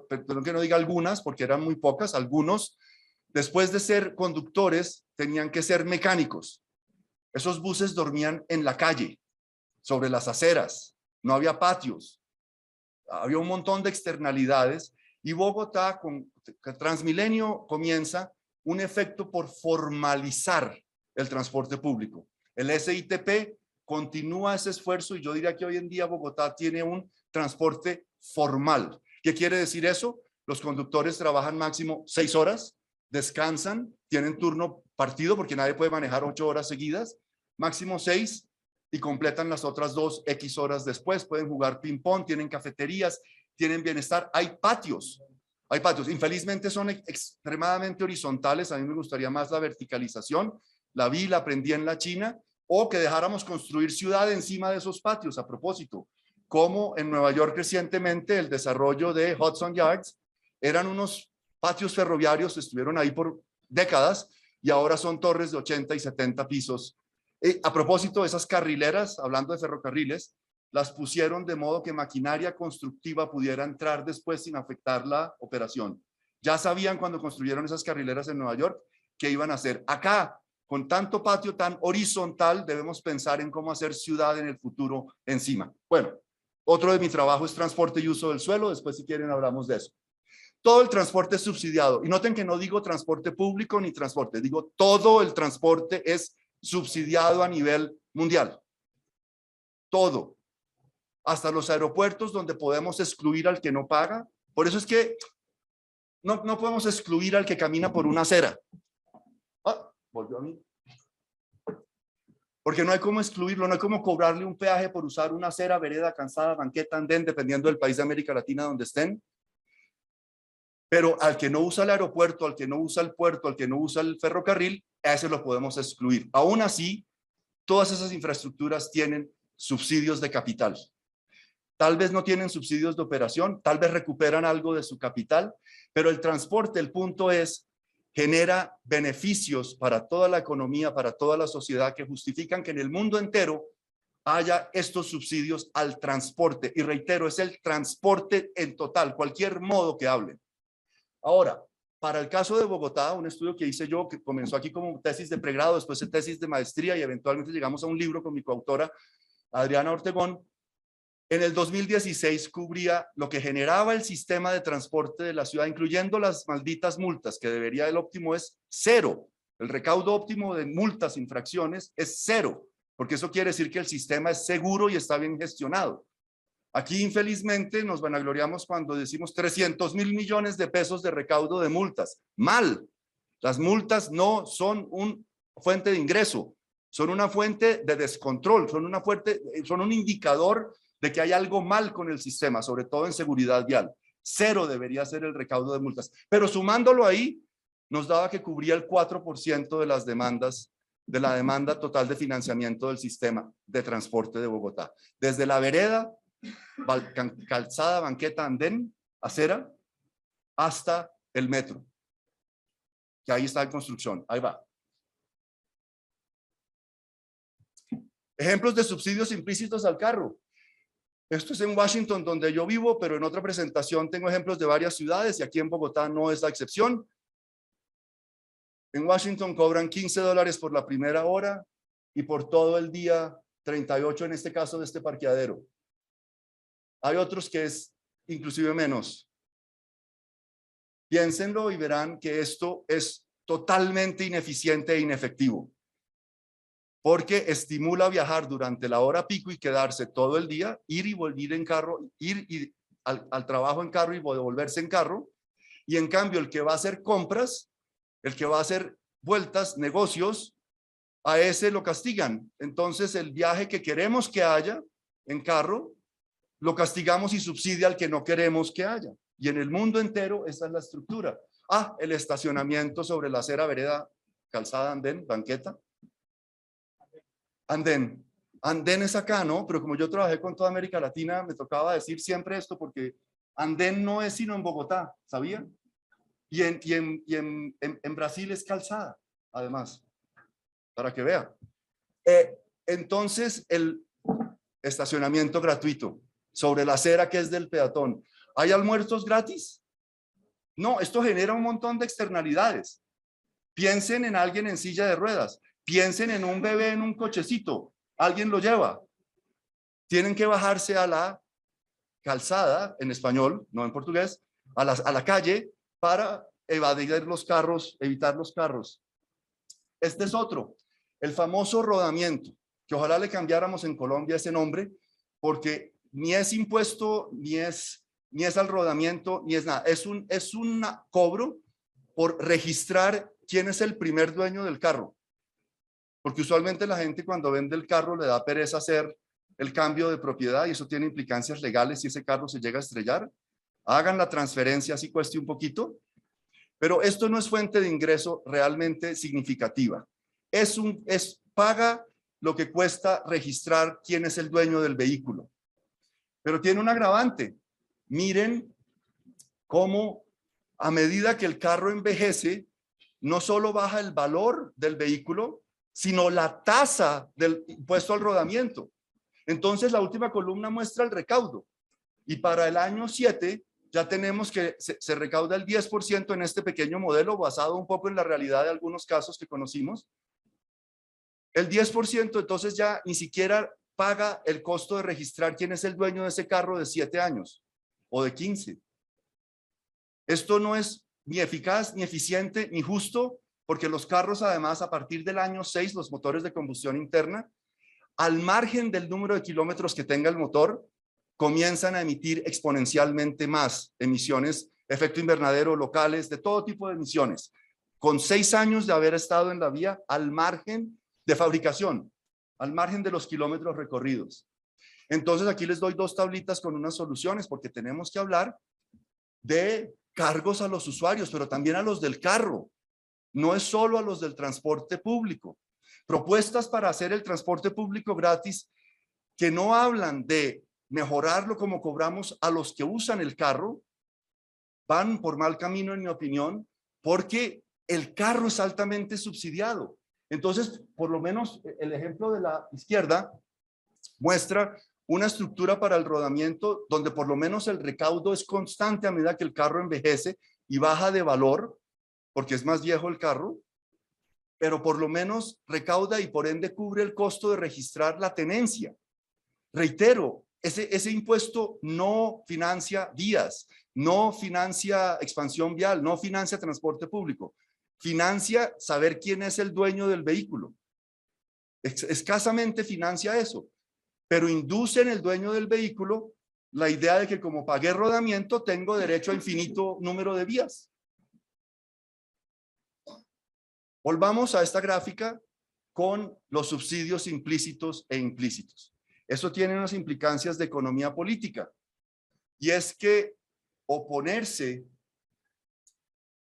perdón que no diga algunas porque eran muy pocas, algunos después de ser conductores tenían que ser mecánicos. Esos buses dormían en la calle, sobre las aceras, no había patios, había un montón de externalidades y Bogotá con Transmilenio comienza un efecto por formalizar el transporte público. El SITP continúa ese esfuerzo y yo diría que hoy en día Bogotá tiene un transporte formal. ¿Qué quiere decir eso? Los conductores trabajan máximo 6 horas, descansan, tienen turno partido porque nadie puede manejar 8 horas seguidas, máximo 6, y completan las otras 2 X horas después. Pueden jugar ping pong, tienen cafeterías, tienen bienestar, hay patios. Hay patios, infelizmente son extremadamente horizontales, a mí me gustaría más la verticalización, la vi, la aprendí en la China, o que dejáramos construir ciudad encima de esos patios. A propósito, como en Nueva York recientemente el desarrollo de Hudson Yards, eran unos patios ferroviarios, estuvieron ahí por décadas y ahora son torres de 80 y 70 pisos. A propósito, esas carrileras, hablando de ferrocarriles, las pusieron de modo que maquinaria constructiva pudiera entrar después sin afectar la operación. Ya sabían cuando construyeron esas carrileras en Nueva York qué iban a hacer. Acá, con tanto patio tan horizontal, debemos pensar en cómo hacer ciudad en el futuro encima. Bueno, otro de mi trabajo es transporte y uso del suelo. Después, si quieren, hablamos de eso. Todo el transporte es subsidiado. Y noten que no digo transporte público ni transporte. Digo, todo el transporte es subsidiado a nivel mundial. Todo. Hasta los aeropuertos donde podemos excluir al que no paga. Por eso es que no podemos excluir al que camina por una acera. Ah, volvió a mí. Porque no hay cómo excluirlo, no hay cómo cobrarle un peaje por usar una acera, vereda, calzada, banqueta, andén, dependiendo del país de América Latina donde estén. Pero al que no usa el aeropuerto, al que no usa el puerto, al que no usa el ferrocarril, a ese lo podemos excluir. Aún así, todas esas infraestructuras tienen subsidios de capital. Tal vez no tienen subsidios de operación, tal vez recuperan algo de su capital, pero el transporte, el punto es, genera beneficios para toda la economía, para toda la sociedad, que justifican que en el mundo entero haya estos subsidios al transporte. Y reitero, es el transporte en total, cualquier modo que hablen. Ahora, para el caso de Bogotá, un estudio que hice yo, que comenzó aquí como tesis de pregrado, después de tesis de maestría y eventualmente llegamos a un libro con mi coautora, Adriana Ortegón. En el 2016 cubría lo que generaba el sistema de transporte de la ciudad, incluyendo las malditas multas, que debería, el óptimo es 0. El recaudo óptimo de multas, infracciones, es 0, porque eso quiere decir que el sistema es seguro y está bien gestionado. Aquí, infelizmente, nos vanagloriamos cuando decimos 300.000 millones de pesos de recaudo de multas. Mal. Las multas no son una fuente de ingreso, son una fuente de descontrol, son un indicador de que hay algo mal con el sistema, sobre todo en seguridad vial. 0 debería ser el recaudo de multas. Pero sumándolo ahí, nos daba que cubría el 4% de las demandas, de la demanda total de financiamiento del sistema de transporte de Bogotá. Desde la vereda, calzada, banqueta, andén, acera, hasta el metro, que ahí está en construcción. Ahí va. Ejemplos de subsidios implícitos al carro. Esto es en Washington, donde yo vivo, pero en otra presentación tengo ejemplos de varias ciudades y aquí en Bogotá no es la excepción. En Washington cobran $15 por la primera hora y por todo el día 38 en este caso de este parqueadero. Hay otros que es inclusive menos. Piénsenlo y verán que esto es totalmente ineficiente e inefectivo, porque estimula viajar durante la hora pico y quedarse todo el día, ir y volver en carro, ir al trabajo en carro y devolverse en carro, y en cambio el que va a hacer compras, el que va a hacer vueltas, negocios, a ese lo castigan. Entonces el viaje que queremos que haya en carro, lo castigamos y subsidia al que no queremos que haya. Y en el mundo entero esa es la estructura. El estacionamiento sobre la acera, vereda, calzada, andén, banqueta. Andén es acá, ¿no? Pero como yo trabajé con toda América Latina, me tocaba decir siempre esto porque andén no es sino en Bogotá, ¿sabían? Y en Brasil es calzada, además, para que vean. Entonces, el estacionamiento gratuito sobre la acera que es del peatón. ¿Hay almuerzos gratis? No, esto genera un montón de externalidades. Piensen en alguien en silla de ruedas. Piensen en un bebé en un cochecito. Alguien lo lleva. Tienen que bajarse a la calzada, en español, no en portugués, a la calle para evadir los carros, evitar los carros. Este es otro, el famoso rodamiento, que ojalá le cambiáramos en Colombia ese nombre, porque ni es impuesto, ni es al rodamiento, ni es nada. Es un cobro por registrar quién es el primer dueño del carro. Porque usualmente la gente cuando vende el carro le da pereza hacer el cambio de propiedad y eso tiene implicancias legales si ese carro se llega a estrellar. Hagan la transferencia así cueste un poquito. Pero esto no es fuente de ingreso realmente significativa. Paga lo que cuesta registrar quién es el dueño del vehículo. Pero tiene un agravante. Miren cómo a medida que el carro envejece, no solo baja el valor del vehículo, sino la tasa del impuesto al rodamiento. Entonces la última columna muestra el recaudo. Y para el año 7 ya tenemos que se recauda el 10% en este pequeño modelo basado un poco en la realidad de algunos casos que conocimos. El 10% entonces ya ni siquiera paga el costo de registrar quién es el dueño de ese carro de 7 años o de 15. Esto no es ni eficaz, ni eficiente, ni justo, porque los carros además a partir del año 6, los motores de combustión interna, al margen del número de kilómetros que tenga el motor, comienzan a emitir exponencialmente más emisiones, efecto invernadero, locales, de todo tipo de emisiones. Con 6 años de haber estado en la vía, al margen de fabricación, al margen de los kilómetros recorridos. Entonces aquí les doy 2 tablitas con unas soluciones, porque tenemos que hablar de cargos a los usuarios, pero también a los del carro. No es solo a los del transporte público. Propuestas para hacer el transporte público gratis que no hablan de mejorarlo como cobramos a los que usan el carro, van por mal camino en mi opinión, porque el carro es altamente subsidiado. Entonces, por lo menos el ejemplo de la izquierda muestra una estructura para el rodamiento donde por lo menos el recaudo es constante a medida que el carro envejece y baja de valor, porque es más viejo el carro, pero por lo menos recauda y por ende cubre el costo de registrar la tenencia. Reitero, ese impuesto no financia vías, no financia expansión vial, no financia transporte público, financia saber quién es el dueño del vehículo. Escasamente financia eso, pero induce en el dueño del vehículo la idea de que como pagué rodamiento tengo derecho a infinito número de vías. Volvamos a esta gráfica con los subsidios implícitos e implícitos. Eso tiene unas implicancias de economía política y es que oponerse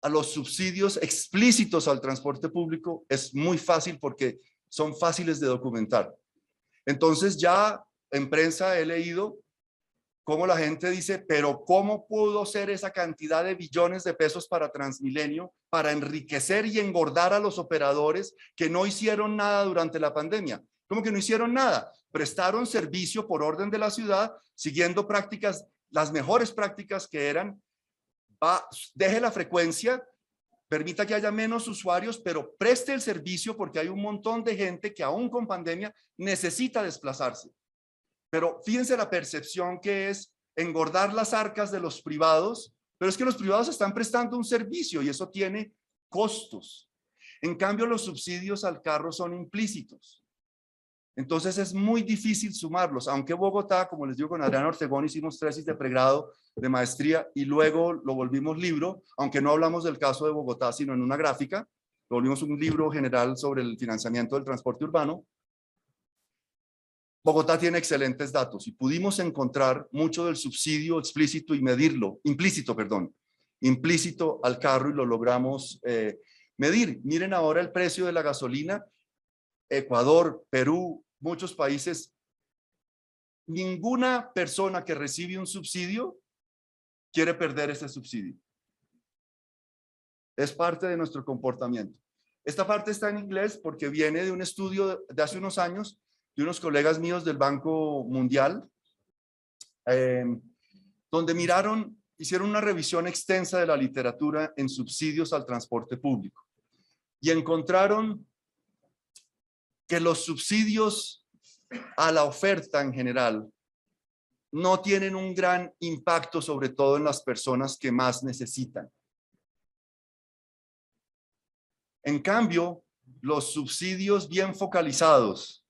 a los subsidios explícitos al transporte público es muy fácil porque son fáciles de documentar. Entonces ya en prensa he leído cómo la gente dice, pero ¿cómo pudo ser esa cantidad de billones de pesos para Transmilenio para enriquecer y engordar a los operadores que no hicieron nada durante la pandemia? ¿Cómo que no hicieron nada? Prestaron servicio por orden de la ciudad, siguiendo prácticas, las mejores prácticas que eran, deje la frecuencia, permita que haya menos usuarios, pero preste el servicio porque hay un montón de gente que aún con pandemia necesita desplazarse. Pero fíjense la percepción que es engordar las arcas de los privados, pero es que los privados están prestando un servicio y eso tiene costos. En cambio, los subsidios al carro son implícitos. Entonces es muy difícil sumarlos, aunque Bogotá, como les digo, con Adrián Ortegón hicimos tesis de pregrado, de maestría y luego lo volvimos libro, aunque no hablamos del caso de Bogotá, sino en una gráfica, lo volvimos un libro general sobre el financiamiento del transporte urbano. Bogotá tiene excelentes datos y pudimos encontrar mucho del subsidio explícito y medirlo, implícito al carro y lo logramos medir. Miren ahora el precio de la gasolina. Ecuador, Perú, muchos países, ninguna persona que recibe un subsidio quiere perder ese subsidio. Es parte de nuestro comportamiento. Esta parte está en inglés porque viene de un estudio de hace unos años de unos colegas míos del Banco Mundial, donde hicieron una revisión extensa de la literatura en subsidios al transporte público y encontraron que los subsidios a la oferta en general no tienen un gran impacto, sobre todo en las personas que más necesitan. En cambio, los subsidios bien focalizados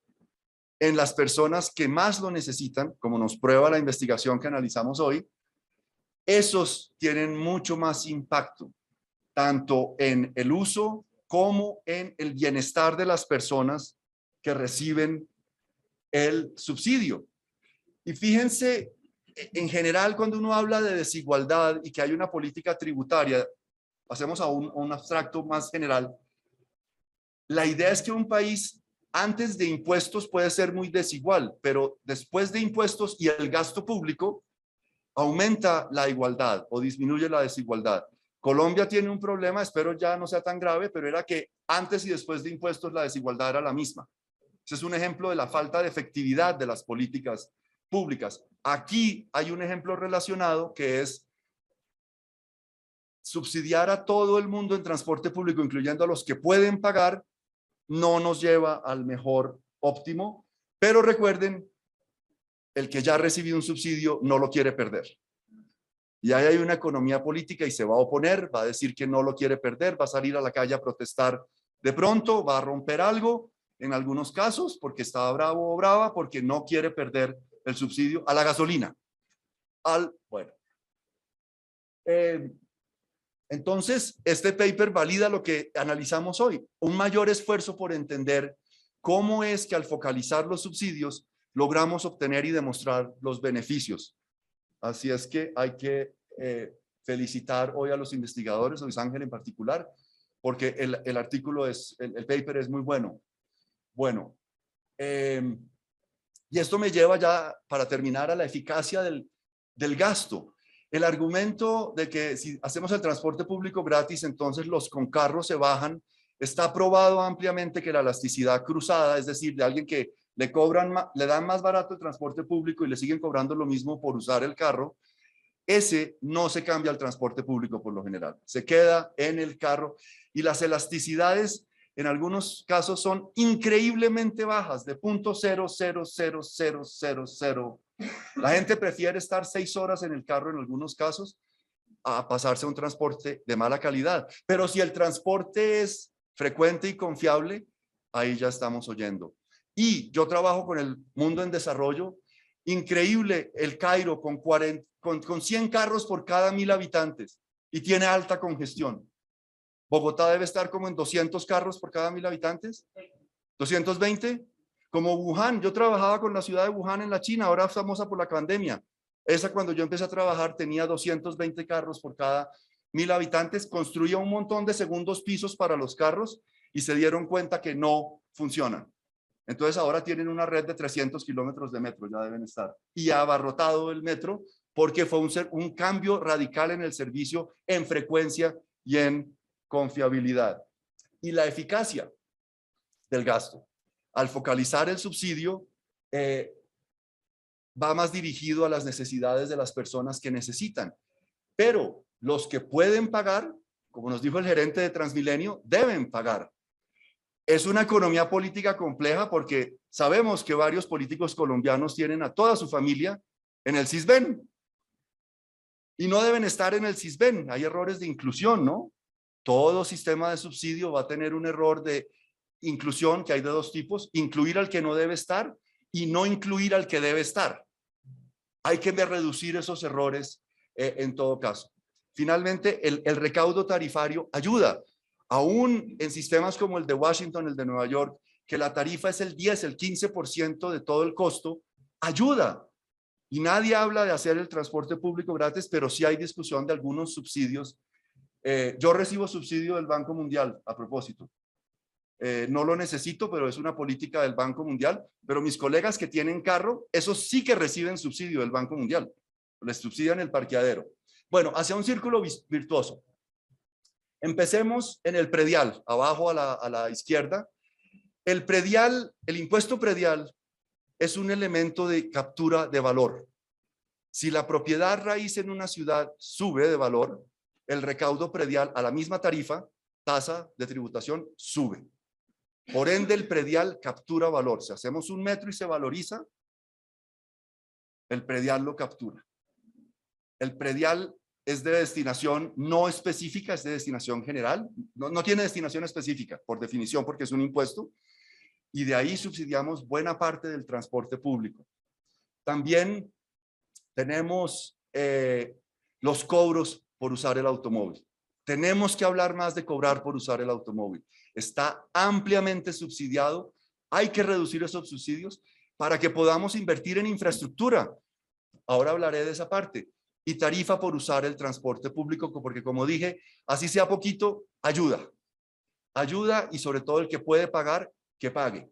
en las personas que más lo necesitan, como nos prueba la investigación que analizamos hoy, esos tienen mucho más impacto. tanto en el uso como en el bienestar de las personas que reciben el subsidio. Y fíjense, en general, cuando uno habla de desigualdad y que hay una política tributaria, pasemos a un abstracto más general, la idea es que un país antes de impuestos puede ser muy desigual, pero después de impuestos y el gasto público, aumenta la igualdad o disminuye la desigualdad. Colombia tiene un problema, espero ya no sea tan grave, pero era que antes y después de impuestos la desigualdad era la misma. Ese es un ejemplo de la falta de efectividad de las políticas públicas. Aquí hay un ejemplo relacionado que es subsidiar a todo el mundo en transporte público, incluyendo a los que pueden pagar, no nos lleva al mejor óptimo, pero recuerden, el que ya ha recibido un subsidio no lo quiere perder. Y ahí hay una economía política y se va a oponer, va a decir que no lo quiere perder, va a salir a la calle a protestar de pronto, va a romper algo, en algunos casos, porque está bravo o brava, porque no quiere perder el subsidio a la gasolina. Bueno. Entonces, este paper valida lo que analizamos hoy, un mayor esfuerzo por entender cómo es que al focalizar los subsidios logramos obtener y demostrar los beneficios. Así es que hay que felicitar hoy a los investigadores, Luis Ángel en particular, porque el artículo el paper es muy bueno. Bueno, y esto me lleva ya para terminar a la eficacia del gasto. El argumento de que si hacemos el transporte público gratis, entonces los con carros se bajan, está probado ampliamente que la elasticidad cruzada, es decir, de alguien que le dan más barato el transporte público y le siguen cobrando lo mismo por usar el carro, ese no se cambia al transporte público por lo general, se queda en el carro y las elasticidades en algunos casos son increíblemente bajas, de 0.00000. La gente prefiere estar 6 horas en el carro en algunos casos a pasarse a un transporte de mala calidad. Pero si el transporte es frecuente y confiable, ahí ya estamos oyendo. Y yo trabajo con el mundo en desarrollo. Increíble el Cairo con 100 carros por cada 1000 habitantes y tiene alta congestión. Bogotá debe estar como en 200 carros por cada 1000 habitantes. 220. Como Wuhan, yo trabajaba con la ciudad de Wuhan en la China, ahora famosa por la pandemia. Esa cuando yo empecé a trabajar tenía 220 carros por cada 1000 habitantes, construía un montón de segundos pisos para los carros y se dieron cuenta que no funcionan. Entonces ahora tienen una red de 300 kilómetros de metro, ya deben estar. Y abarrotado el metro porque fue un cambio radical en el servicio, en frecuencia y en confiabilidad. Y la eficacia del gasto. Al focalizar el subsidio, va más dirigido a las necesidades de las personas que necesitan. Pero los que pueden pagar, como nos dijo el gerente de Transmilenio, deben pagar. Es una economía política compleja porque sabemos que varios políticos colombianos tienen a toda su familia en el Sisbén. Y no deben estar en el Sisbén. Hay errores de inclusión, ¿no? Todo sistema de subsidio va a tener un error de inclusión, que hay de dos tipos: incluir al que no debe estar y no incluir al que debe estar. Hay que reducir esos errores en todo caso. Finalmente, el recaudo tarifario ayuda, aún en sistemas como el de Washington, el de Nueva York, que la tarifa es el 10, el 15% de todo el costo, ayuda. Y nadie habla de hacer el transporte público gratis, pero sí hay discusión de algunos subsidios. Yo recibo subsidio del Banco Mundial, a propósito. No lo necesito, pero es una política del Banco Mundial. Pero mis colegas que tienen carro, esos sí que reciben subsidio del Banco Mundial. Les subsidian el parqueadero. Bueno, hacia un círculo virtuoso. Empecemos en el predial, abajo a la izquierda. El predial, el impuesto predial, es un elemento de captura de valor. Si la propiedad raíz en una ciudad sube de valor, el recaudo predial a la misma tarifa, tasa de tributación, sube. Por ende, el predial captura valor. Si hacemos un metro y se valoriza, el predial lo captura. El predial es de destinación no específica, es de destinación general. No tiene destinación específica, por definición, porque es un impuesto. Y de ahí subsidiamos buena parte del transporte público. También tenemos los cobros por usar el automóvil. Tenemos que hablar más de cobrar por usar el automóvil. Está ampliamente subsidiado. Hay que reducir esos subsidios para que podamos invertir en infraestructura. Ahora hablaré de esa parte. Y tarifa por usar el transporte público, porque como dije, así sea poquito, ayuda. Ayuda, y sobre todo el que puede pagar, que pague.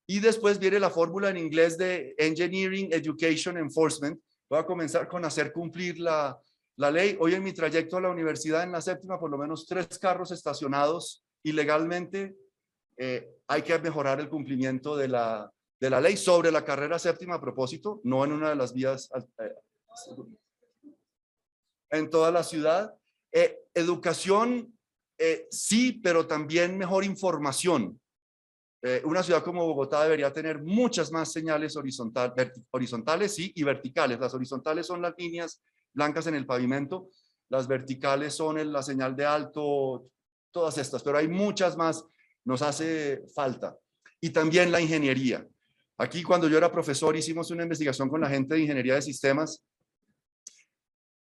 Y después viene la fórmula en inglés de Engineering Education Enforcement. Voy a comenzar con hacer cumplir la ley. Hoy en mi trayecto a la universidad en la séptima, por lo menos 3 carros estacionados ilegalmente. Hay que mejorar el cumplimiento de la ley sobre la carrera séptima a propósito, no en una de las vías en toda la ciudad. Educación, sí, pero también mejor información. Una ciudad como Bogotá debería tener muchas más señales horizontales, sí, y verticales. Las horizontales son las líneas blancas en el pavimento, las verticales son la señal de alto, todas estas, pero hay muchas más, nos hace falta. Y también la ingeniería. Aquí, cuando yo era profesor, hicimos una investigación con la gente de ingeniería de sistemas.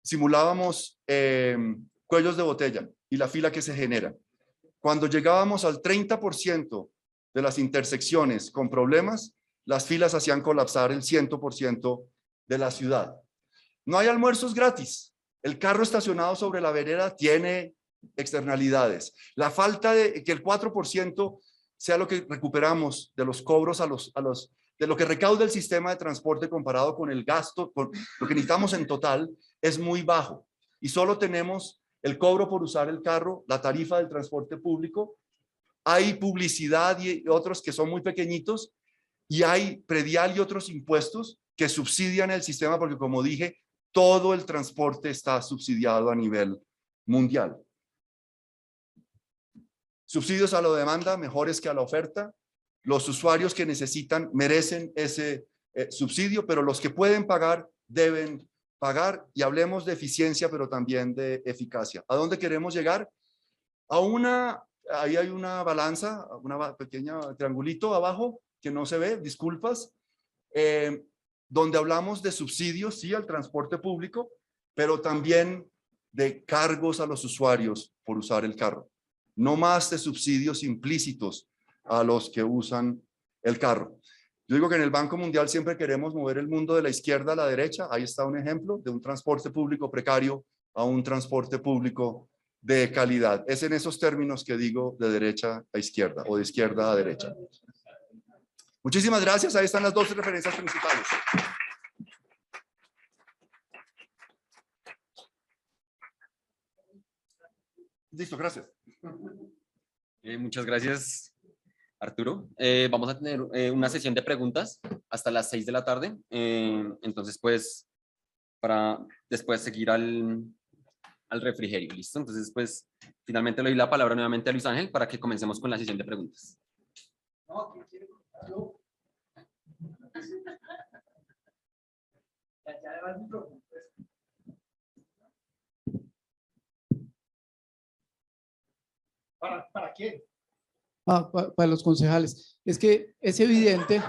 Simulábamos cuellos de botella y la fila que se genera. Cuando llegábamos al 30% de las intersecciones con problemas, las filas hacían colapsar el 100% de la ciudad. No hay almuerzos gratis. El carro estacionado sobre la vereda tiene externalidades. La falta de que el 4% sea lo que recuperamos de los cobros de lo que recauda el sistema de transporte comparado con el gasto, con lo que necesitamos en total, es muy bajo. Y solo tenemos el cobro por usar el carro, la tarifa del transporte público. Hay publicidad y otros que son muy pequeñitos, y hay predial y otros impuestos que subsidian el sistema, porque como dije, todo el transporte está subsidiado a nivel mundial. Subsidios a la demanda mejores que a la oferta. Los usuarios que necesitan merecen ese subsidio, pero los que pueden pagar deben pagar. Y hablemos de eficiencia, pero también de eficacia. ¿A dónde queremos llegar? Ahí hay una balanza, una pequeña triangulito abajo que no se ve, disculpas, donde hablamos de subsidios, sí, al transporte público, pero también de cargos a los usuarios por usar el carro. No más de subsidios implícitos a los que usan el carro. Yo digo que en el Banco Mundial siempre queremos mover el mundo de la izquierda a la derecha. Ahí está un ejemplo de un transporte público precario a un transporte público de calidad. Es en esos términos que digo de derecha a izquierda o de izquierda a derecha. Muchísimas gracias. Ahí están las 2 referencias principales. Listo, gracias. Muchas gracias, Arturo. Vamos a tener una sesión de preguntas hasta las 6 de la tarde. Entonces, pues, para después seguir al refrigerio, ¿listo? Entonces, pues, finalmente le doy la palabra nuevamente a Luis Ángel para que comencemos con la sesión de preguntas. ¿Para quién? Para los concejales. Es que es evidente,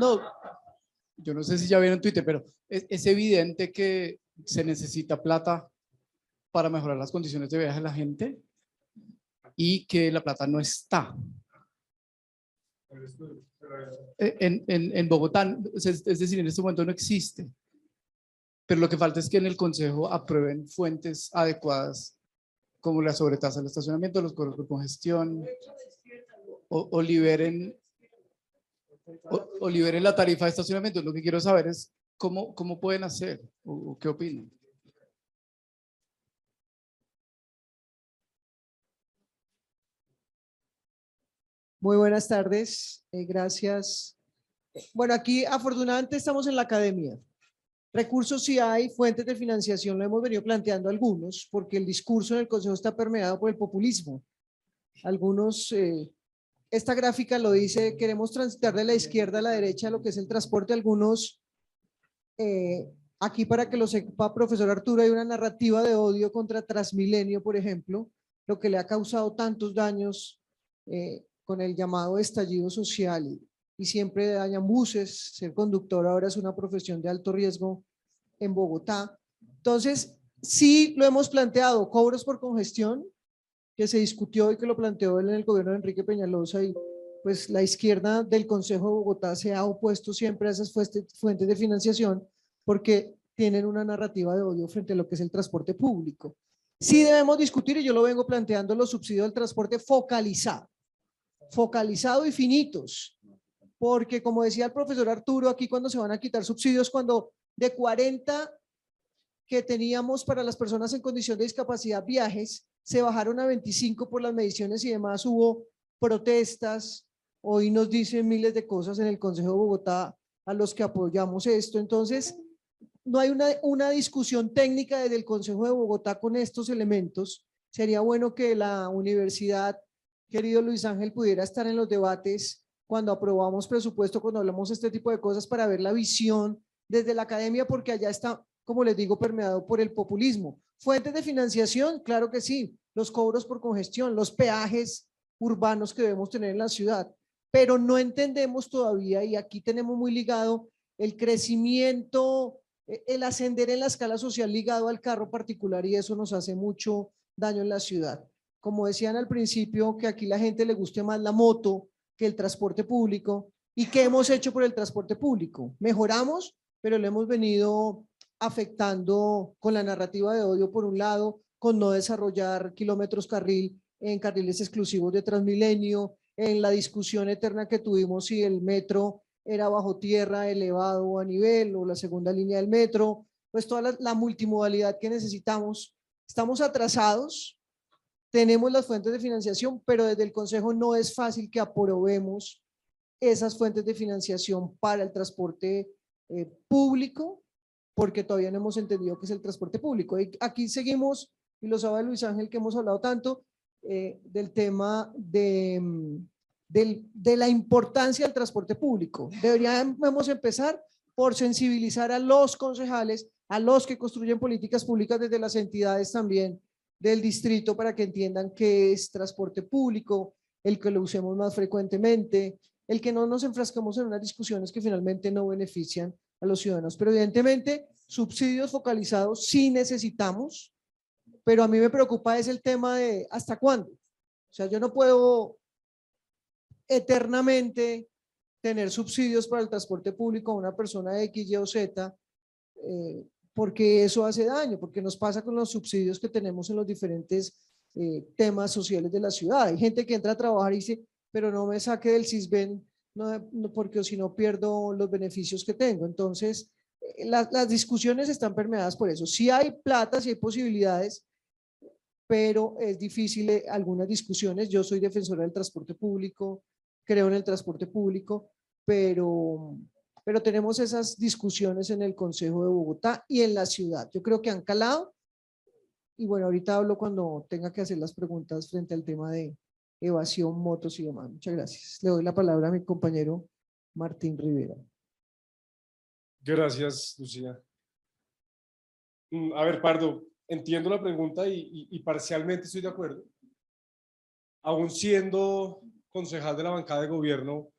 no, yo no sé si ya vieron Twitter, pero es evidente que se necesita plata para mejorar las condiciones de viaje de la gente y que la plata no está. En Bogotá, es decir, en este momento no existe. Pero lo que falta es que en el Consejo aprueben fuentes adecuadas como la sobretasa del estacionamiento, los cobros por congestión, o liberen la tarifa de estacionamiento. Lo que quiero saber es cómo pueden hacer o qué opinan. Muy buenas tardes, gracias. Bueno, aquí afortunadamente estamos en la academia. Recursos sí hay, fuentes de financiación lo hemos venido planteando algunos, porque el discurso en el Consejo está permeado por el populismo. Algunos, esta gráfica lo dice, queremos transitar de la izquierda a la derecha lo que es el transporte. Algunos, aquí para que lo sepa profesor Arturo, hay una narrativa de odio contra Transmilenio, por ejemplo, lo que le ha causado tantos daños con el llamado estallido social y siempre dañan buses. Ser conductor ahora es una profesión de alto riesgo en Bogotá. Entonces, Sí lo hemos planteado, cobros por congestión, que se discutió y que lo planteó él en el gobierno de Enrique Peñalosa, y pues la izquierda del Consejo de Bogotá se ha opuesto siempre a esas fuentes de financiación porque tienen una narrativa de odio frente a lo que es el transporte público. Sí debemos discutir, y yo lo vengo planteando, los subsidios del transporte focalizado y finitos, porque como decía el profesor Arturo, aquí cuando se van a quitar subsidios, cuando de 40 que teníamos para las personas en condición de discapacidad viajes, se bajaron a 25 por las mediciones y demás, hubo protestas, hoy nos dicen miles de cosas en el Consejo de Bogotá a los que apoyamos esto. Entonces, no hay una discusión técnica desde el Consejo de Bogotá con estos elementos. Sería bueno que la universidad, querido Luis Ángel, pudiera estar en los debates cuando aprobamos presupuesto, cuando hablamos de este tipo de cosas, para ver la visión desde la academia, porque allá está, como les digo, permeado por el populismo. Fuentes de financiación, claro que sí, los cobros por congestión, los peajes urbanos que debemos tener en la ciudad, pero no entendemos todavía, y aquí tenemos muy ligado el crecimiento, el ascender en la escala social ligado al carro particular, y eso nos hace mucho daño en la ciudad. Como decían al principio, que aquí la gente le guste más la moto que el transporte público. ¿Y qué hemos hecho por el transporte público? Mejoramos, pero le hemos venido afectando con la narrativa de odio por un lado, con no desarrollar kilómetros carril en carriles exclusivos de Transmilenio, en la discusión eterna que tuvimos si el metro era bajo tierra, elevado o a nivel, o la segunda línea del metro, pues toda la multimodalidad que necesitamos. Estamos atrasados, tenemos las fuentes de financiación, pero desde el Consejo no es fácil que aprobemos esas fuentes de financiación para el transporte público, porque todavía no hemos entendido qué es el transporte público. Y aquí seguimos, y lo sabe Luis Ángel, que hemos hablado tanto del tema de la importancia del transporte público. Deberíamos empezar por sensibilizar a los concejales, a los que construyen políticas públicas desde las entidades también del distrito, para que entiendan qué es transporte público, el que lo usemos más frecuentemente, el que no nos enfrascamos en unas discusiones que finalmente no benefician a los ciudadanos. Pero evidentemente subsidios focalizados sí necesitamos, pero a mí me preocupa es el tema de ¿hasta cuándo? O sea, yo no puedo eternamente tener subsidios para el transporte público a una persona X, Y o Z, porque eso hace daño, porque nos pasa con los subsidios que tenemos en los diferentes temas sociales de la ciudad. Hay gente que entra a trabajar y dice, pero no me saque del CISBEN, no, porque si no pierdo los beneficios que tengo. Entonces, las discusiones están permeadas por eso. Sí hay plata, sí hay posibilidades, pero es difícil algunas discusiones. Yo soy defensora del transporte público, creo en el transporte público, pero tenemos esas discusiones en el Consejo de Bogotá y en la ciudad. Yo creo que han calado, y bueno, ahorita hablo cuando tenga que hacer las preguntas frente al tema de evasión, motos y demás. Muchas gracias. Le doy la palabra a mi compañero Martín Rivera. Gracias, Lucía. A ver, Pardo, entiendo la pregunta y parcialmente estoy de acuerdo. Aún siendo concejal de la bancada de gobierno,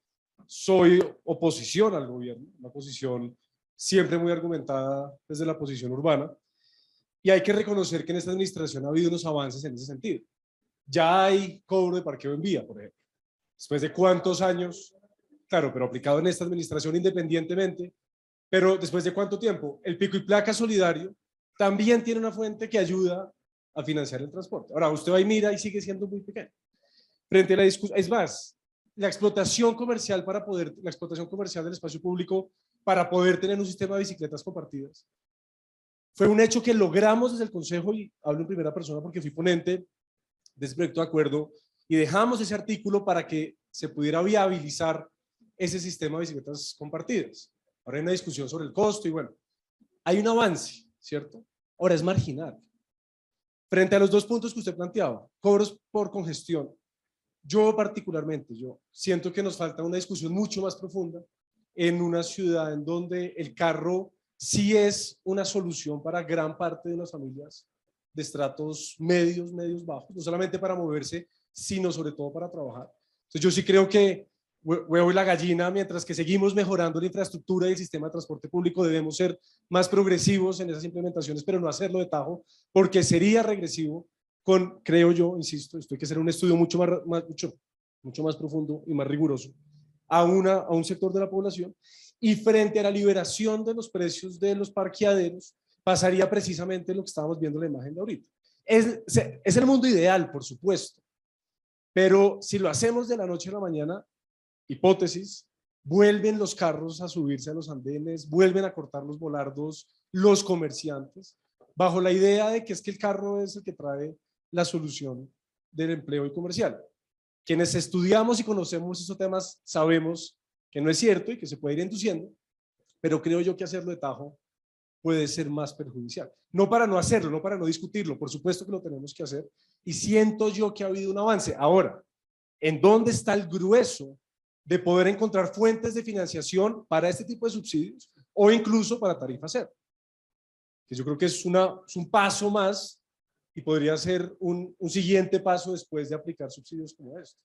soy oposición al gobierno, una posición siempre muy argumentada desde la posición urbana, y hay que reconocer que en esta administración ha habido unos avances en ese sentido. Ya hay cobro de parqueo en vía, por ejemplo. Después de cuántos años, claro, pero aplicado en esta administración independientemente, pero después de cuánto tiempo, el pico y placa solidario también tiene una fuente que ayuda a financiar el transporte. Ahora, usted va y mira y sigue siendo muy pequeño. Frente a la discusión, es más, la explotación comercial del espacio público para poder tener un sistema de bicicletas compartidas fue un hecho que logramos desde el Consejo, y hablo en primera persona porque fui ponente de ese proyecto de acuerdo, y dejamos ese artículo para que se pudiera viabilizar ese sistema de bicicletas compartidas. Ahora hay una discusión sobre el costo y bueno, hay un avance, ¿cierto? Ahora es marginal. Frente a los dos puntos que usted planteaba, cobros por congestión, yo particularmente, yo siento que nos falta una discusión mucho más profunda en una ciudad en donde el carro sí es una solución para gran parte de las familias de estratos medios, bajos, no solamente para moverse, sino sobre todo para trabajar. Entonces yo sí creo que huevo y la gallina, mientras que seguimos mejorando la infraestructura y el sistema de transporte público, debemos ser más progresivos en esas implementaciones, pero no hacerlo de tajo, porque sería regresivo con, creo yo, insisto, esto hay que hacer un estudio mucho más profundo y más riguroso a un sector de la población, y frente a la liberación de los precios de los parqueaderos, pasaría precisamente lo que estábamos viendo en la imagen de ahorita. Es el mundo ideal, por supuesto, pero si lo hacemos de la noche a la mañana, hipótesis, vuelven los carros a subirse a los andenes, vuelven a cortar los volardos, los comerciantes, bajo la idea de que es que el carro es el que trae la solución del empleo y comercial. Quienes estudiamos y conocemos esos temas sabemos que no es cierto y que se puede ir induciendo, pero creo yo que hacerlo de tajo puede ser más perjudicial. No para no hacerlo, no para no discutirlo, por supuesto que lo tenemos que hacer, y siento yo que ha habido un avance. Ahora, ¿en dónde está el grueso de poder encontrar fuentes de financiación para este tipo de subsidios o incluso para tarifa cero? Que yo creo que es un paso más y podría ser un siguiente paso después de aplicar subsidios como este.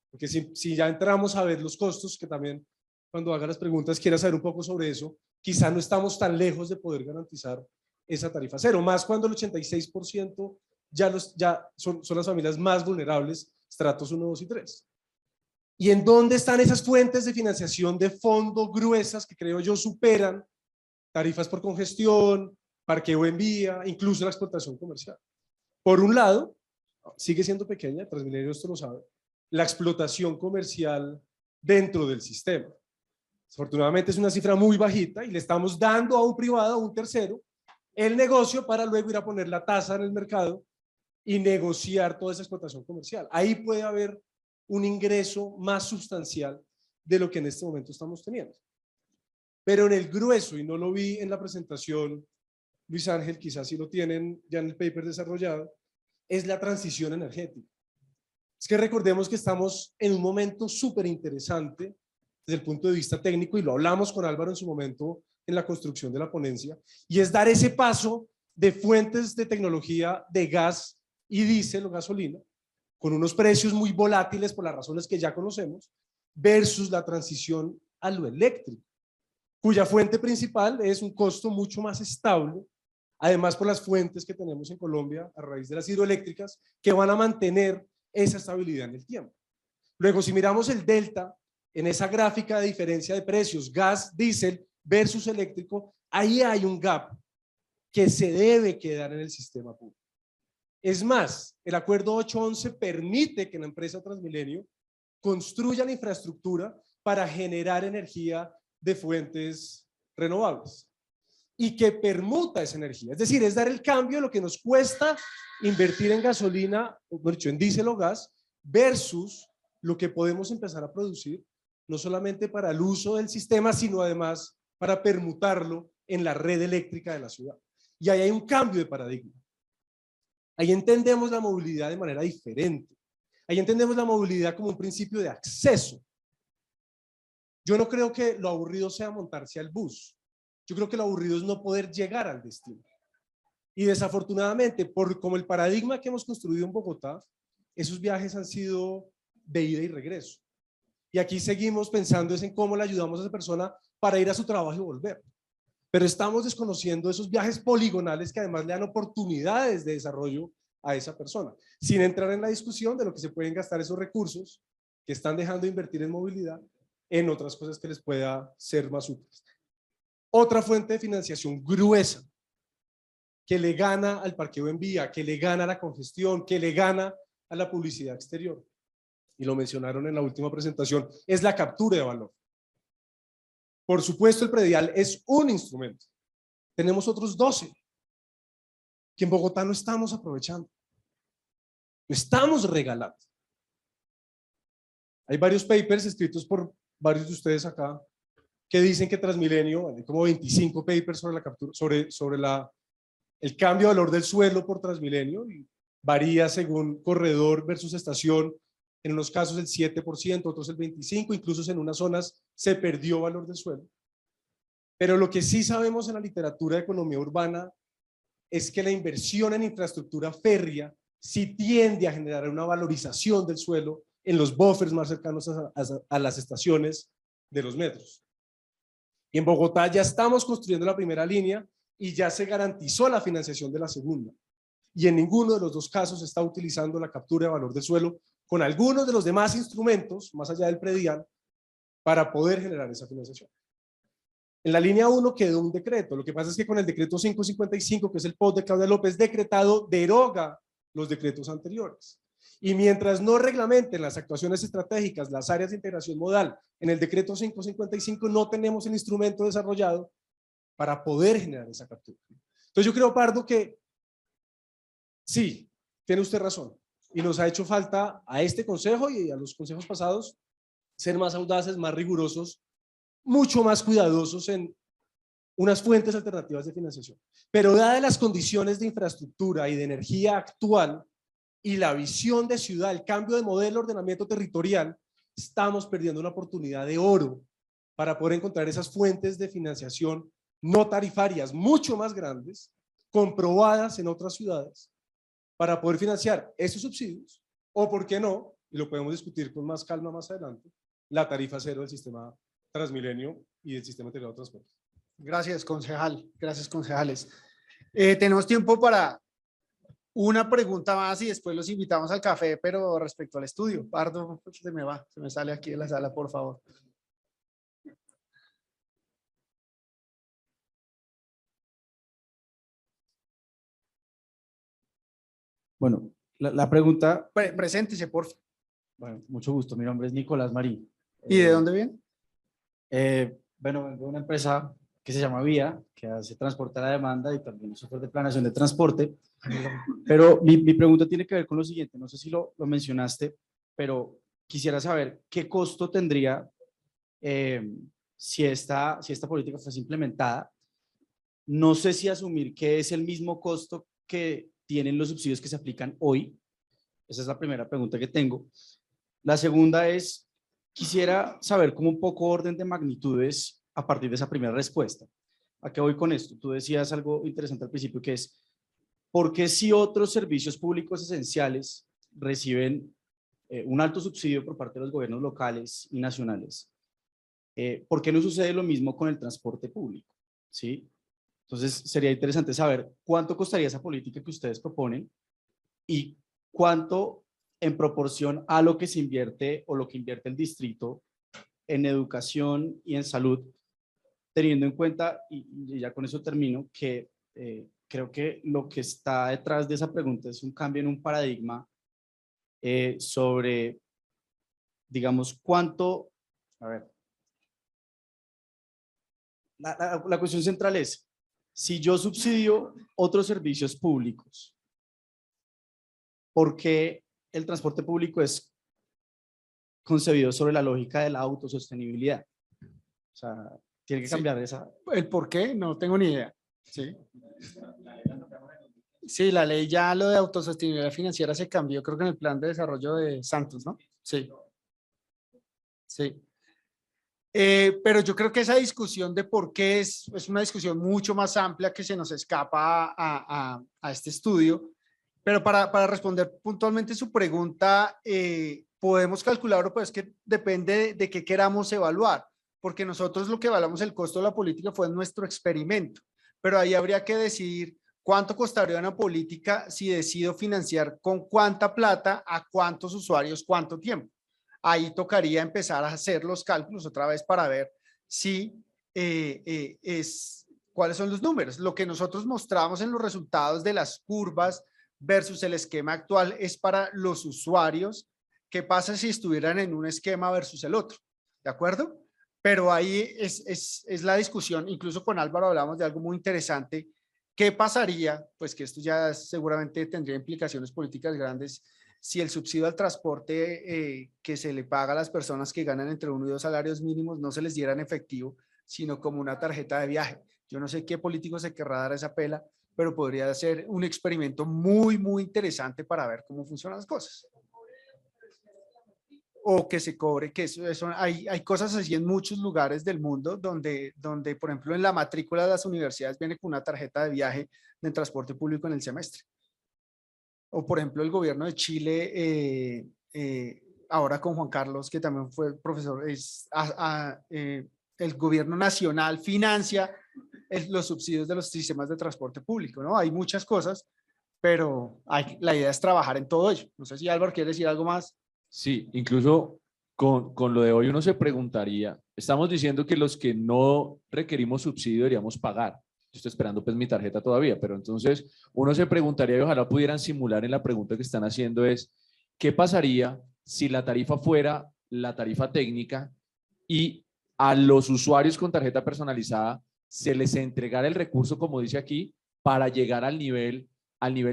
Porque si ya entramos a ver los costos, que también cuando haga las preguntas quiera saber un poco sobre eso, quizá no estamos tan lejos de poder garantizar esa tarifa cero, más cuando el 86% ya son las familias más vulnerables, estratos 1, 2 y 3. ¿Y en dónde están esas fuentes de financiación de fondo gruesas que creo yo superan tarifas por congestión, parqueo en vía, incluso la explotación comercial? Por un lado, sigue siendo pequeña, Transmilenio esto lo sabe, la explotación comercial dentro del sistema. Afortunadamente es una cifra muy bajita y le estamos dando a un privado, a un tercero, el negocio para luego ir a poner la tasa en el mercado y negociar toda esa explotación comercial. Ahí puede haber un ingreso más sustancial de lo que en este momento estamos teniendo. Pero en el grueso, y no lo vi en la presentación, Luis Ángel, quizás sí lo tienen ya en el paper desarrollado, es la transición energética. Es que recordemos que estamos en un momento súper interesante desde el punto de vista técnico, y lo hablamos con Álvaro en su momento en la construcción de la ponencia, y es dar ese paso de fuentes de tecnología de gas y diésel o gasolina, con unos precios muy volátiles por las razones que ya conocemos, versus la transición a lo eléctrico, cuya fuente principal es un costo mucho más estable, además por las fuentes que tenemos en Colombia a raíz de las hidroeléctricas, que van a mantener esa estabilidad en el tiempo. Luego, si miramos el delta en esa gráfica de diferencia de precios, gas, diésel versus eléctrico, ahí hay un gap que se debe quedar en el sistema público. Es más, el acuerdo 811 permite que la empresa Transmilenio construya la infraestructura para generar energía de fuentes renovables y que permuta esa energía. Es decir, es dar el cambio de lo que nos cuesta invertir en gasolina, o dicho, en diésel o gas, versus lo que podemos empezar a producir, no solamente para el uso del sistema, sino además para permutarlo en la red eléctrica de la ciudad. Y ahí hay un cambio de paradigma. Ahí entendemos la movilidad de manera diferente. Ahí entendemos la movilidad como un principio de acceso. Yo no creo que lo aburrido sea montarse al bus. Yo creo que lo aburrido es no poder llegar al destino. Y desafortunadamente, como el paradigma que hemos construido en Bogotá, esos viajes han sido de ida y regreso. Y aquí seguimos pensando en cómo le ayudamos a esa persona para ir a su trabajo y volver. Pero estamos desconociendo esos viajes poligonales que además le dan oportunidades de desarrollo a esa persona, sin entrar en la discusión de lo que se pueden gastar esos recursos que están dejando de invertir en movilidad en otras cosas que les pueda ser más útiles. Otra fuente de financiación gruesa que le gana al parqueo en vía, que le gana a la congestión, que le gana a la publicidad exterior, y lo mencionaron en la última presentación, es la captura de valor. Por supuesto, el predial es un instrumento. Tenemos otros 12 que en Bogotá no estamos aprovechando. No estamos regalando. Hay varios papers escritos por varios de ustedes acá que dicen que Transmilenio, hay como 25 papers sobre la captura, sobre el cambio de valor del suelo por Transmilenio, y varía según corredor versus estación. En unos casos el 7%, otros el 25%, incluso en unas zonas se perdió valor del suelo. Pero lo que sí sabemos en la literatura de economía urbana es que la inversión en infraestructura férrea sí tiende a generar una valorización del suelo en los buffers más cercanos a las estaciones de los metros. En Bogotá ya estamos construyendo la primera línea y ya se garantizó la financiación de la segunda. Y en ninguno de los dos casos se está utilizando la captura de valor del suelo con algunos de los demás instrumentos, más allá del predial, para poder generar esa financiación. En la línea 1 quedó un decreto. Lo que pasa es que con el decreto 555, que es el POT de Claudia López decretado, deroga los decretos anteriores. Y mientras no reglamenten las actuaciones estratégicas, las áreas de integración modal, en el decreto 555 no tenemos el instrumento desarrollado para poder generar esa captura. Entonces yo creo, Pardo, que sí, tiene usted razón. Y nos ha hecho falta a este consejo y a los consejos pasados ser más audaces, más rigurosos, mucho más cuidadosos en unas fuentes alternativas de financiación. Pero dadas las condiciones de infraestructura y de energía actual y la visión de ciudad, el cambio de modelo de ordenamiento territorial, estamos perdiendo una oportunidad de oro para poder encontrar esas fuentes de financiación no tarifarias mucho más grandes, comprobadas en otras ciudades, para poder financiar esos subsidios, o por qué no, y lo podemos discutir con más calma más adelante, la tarifa cero del sistema Transmilenio y del sistema integrado de transporte. Gracias, concejal. Gracias, concejales. Tenemos tiempo para una pregunta más y después los invitamos al café, pero respecto al estudio. Pardo, se me sale aquí de la sala, por favor. Bueno, la pregunta, Preséntese, por favor. bueno, mucho gusto, mi nombre es Nicolás Marín. ¿Y de dónde viene? Bueno, vengo de una empresa que se llama Vía, que hace transporte a la demanda y también software de planeación de transporte. Pero mi pregunta tiene que ver con lo siguiente, no sé si lo mencionaste, pero quisiera saber qué costo tendría si esta política fuese implementada. No sé si asumir que es el mismo costo que tienen los subsidios que se aplican hoy. Esa es la primera pregunta que tengo. La segunda es, quisiera saber como un poco orden de magnitudes a partir de esa primera respuesta. ¿A qué voy con esto? Tú decías algo interesante al principio, que es, ¿por qué si otros servicios públicos esenciales reciben un alto subsidio por parte de los gobiernos locales y nacionales? ¿Por qué no sucede lo mismo con el transporte público? ¿Sí? Entonces, sería interesante saber cuánto costaría esa política que ustedes proponen y cuánto en proporción a lo que se invierte o lo que invierte el distrito en educación y en salud, teniendo en cuenta, y ya con eso termino, que creo que lo que está detrás de esa pregunta es un cambio en un paradigma sobre, digamos, cuánto, a ver, la cuestión central es, si yo subsidio otros servicios públicos, ¿por qué el transporte público es concebido sobre la lógica de la autosostenibilidad? O sea, tiene que cambiar esa. ¿El por qué? No tengo ni idea. Sí. Sí, la ley ya lo de autosostenibilidad financiera se cambió, creo que en el plan de desarrollo de Santos, ¿no? Sí. Sí. Pero yo creo que esa discusión de por qué es una discusión mucho más amplia que se nos escapa a este estudio. Pero para responder puntualmente su pregunta, podemos calcularlo, pues que depende de qué queramos evaluar, porque nosotros lo que evaluamos el costo de la política fue nuestro experimento, pero ahí habría que decidir cuánto costaría una política si decido financiar con cuánta plata, a cuántos usuarios, cuánto tiempo. Ahí tocaría empezar a hacer los cálculos otra vez para ver si cuáles son los números. Lo que nosotros mostramos en los resultados de las curvas versus el esquema actual es para los usuarios. ¿Qué pasa si estuvieran en un esquema versus el otro? ¿De acuerdo? Pero ahí es la discusión. Incluso con Álvaro hablamos de algo muy interesante. ¿Qué pasaría? Pues que esto ya seguramente tendría implicaciones políticas grandes si el subsidio al transporte que se le paga a las personas que ganan entre 1 y 2 salarios mínimos no se les diera en efectivo, sino como una tarjeta de viaje. Yo no sé qué político se querrá dar esa pela, pero podría ser un experimento muy, muy interesante para ver cómo funcionan las cosas. O que se cobre, que hay cosas así en muchos lugares del mundo donde, por ejemplo, en la matrícula de las universidades viene con una tarjeta de viaje de transporte público en el semestre. O, por ejemplo, el gobierno de Chile ahora con Juan Carlos, que también fue profesor, el gobierno nacional financia los subsidios de los sistemas de transporte público, ¿no? Hay muchas cosas, pero la idea es trabajar en todo ello. No sé si Álvaro quiere decir algo más. Sí, incluso con lo de hoy uno se preguntaría, estamos diciendo que los que no requerimos subsidio deberíamos pagar. Yo estoy esperando pues mi tarjeta todavía, pero entonces uno se preguntaría y ojalá pudieran simular en la pregunta que están haciendo es, ¿qué pasaría si la tarifa fuera la tarifa técnica y a los usuarios con tarjeta personalizada se les entregara el recurso, como dice aquí, para llegar al nivel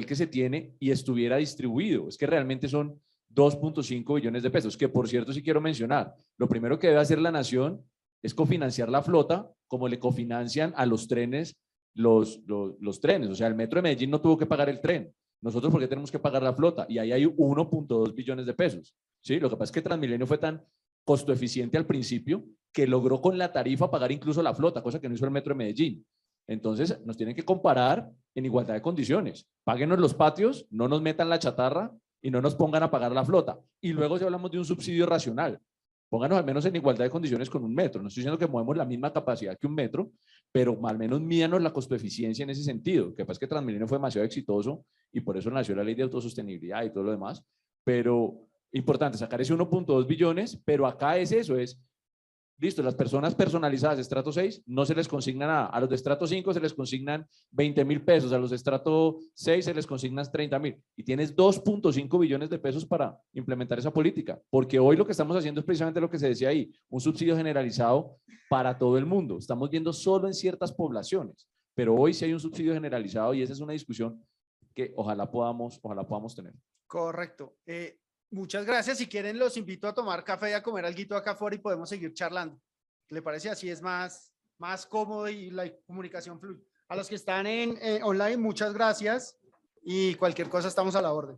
que se tiene y estuviera distribuido? Es que realmente son 2.5 billones de pesos, que por cierto sí quiero mencionar, lo primero que debe hacer la nación es cofinanciar la flota, como le cofinancian a los trenes, los trenes, o sea, el metro de Medellín no tuvo que pagar el tren, nosotros ¿por qué tenemos que pagar la flota? Y ahí hay 1.2 billones de pesos, ¿sí? Lo que pasa es que Transmilenio fue tan costo eficiente al principio que logró con la tarifa pagar incluso la flota, cosa que no hizo el metro de Medellín. Entonces nos tienen que comparar en igualdad de condiciones, páguenos los patios, no nos metan la chatarra y no nos pongan a pagar la flota. Y luego si hablamos de un subsidio racional, pónganos al menos en igualdad de condiciones con un metro. No estoy diciendo que movemos la misma capacidad que un metro, pero al menos mídanos la costoeficiencia en ese sentido. Lo que pasa es que Transmilenio fue demasiado exitoso y por eso nació la ley de autosostenibilidad y todo lo demás. Pero importante sacar ese 1.2 billones, pero acá es eso, es listo, las personas personalizadas de estrato 6 no se les consigna nada. A los de estrato 5 se les consignan 20.000 pesos, a los de estrato 6 se les consignan 30.000. Y tienes 2.5 billones de pesos para implementar esa política. Porque hoy lo que estamos haciendo es precisamente lo que se decía ahí, un subsidio generalizado para todo el mundo. Estamos viendo solo en ciertas poblaciones, pero hoy sí hay un subsidio generalizado y esa es una discusión que ojalá podamos tener. Correcto. Muchas gracias. Si quieren, los invito a tomar café y a comer alguito acá afuera y podemos seguir charlando. ¿Le parece? Así es más cómodo y la comunicación fluye. A los que están en online, muchas gracias y cualquier cosa estamos a la orden.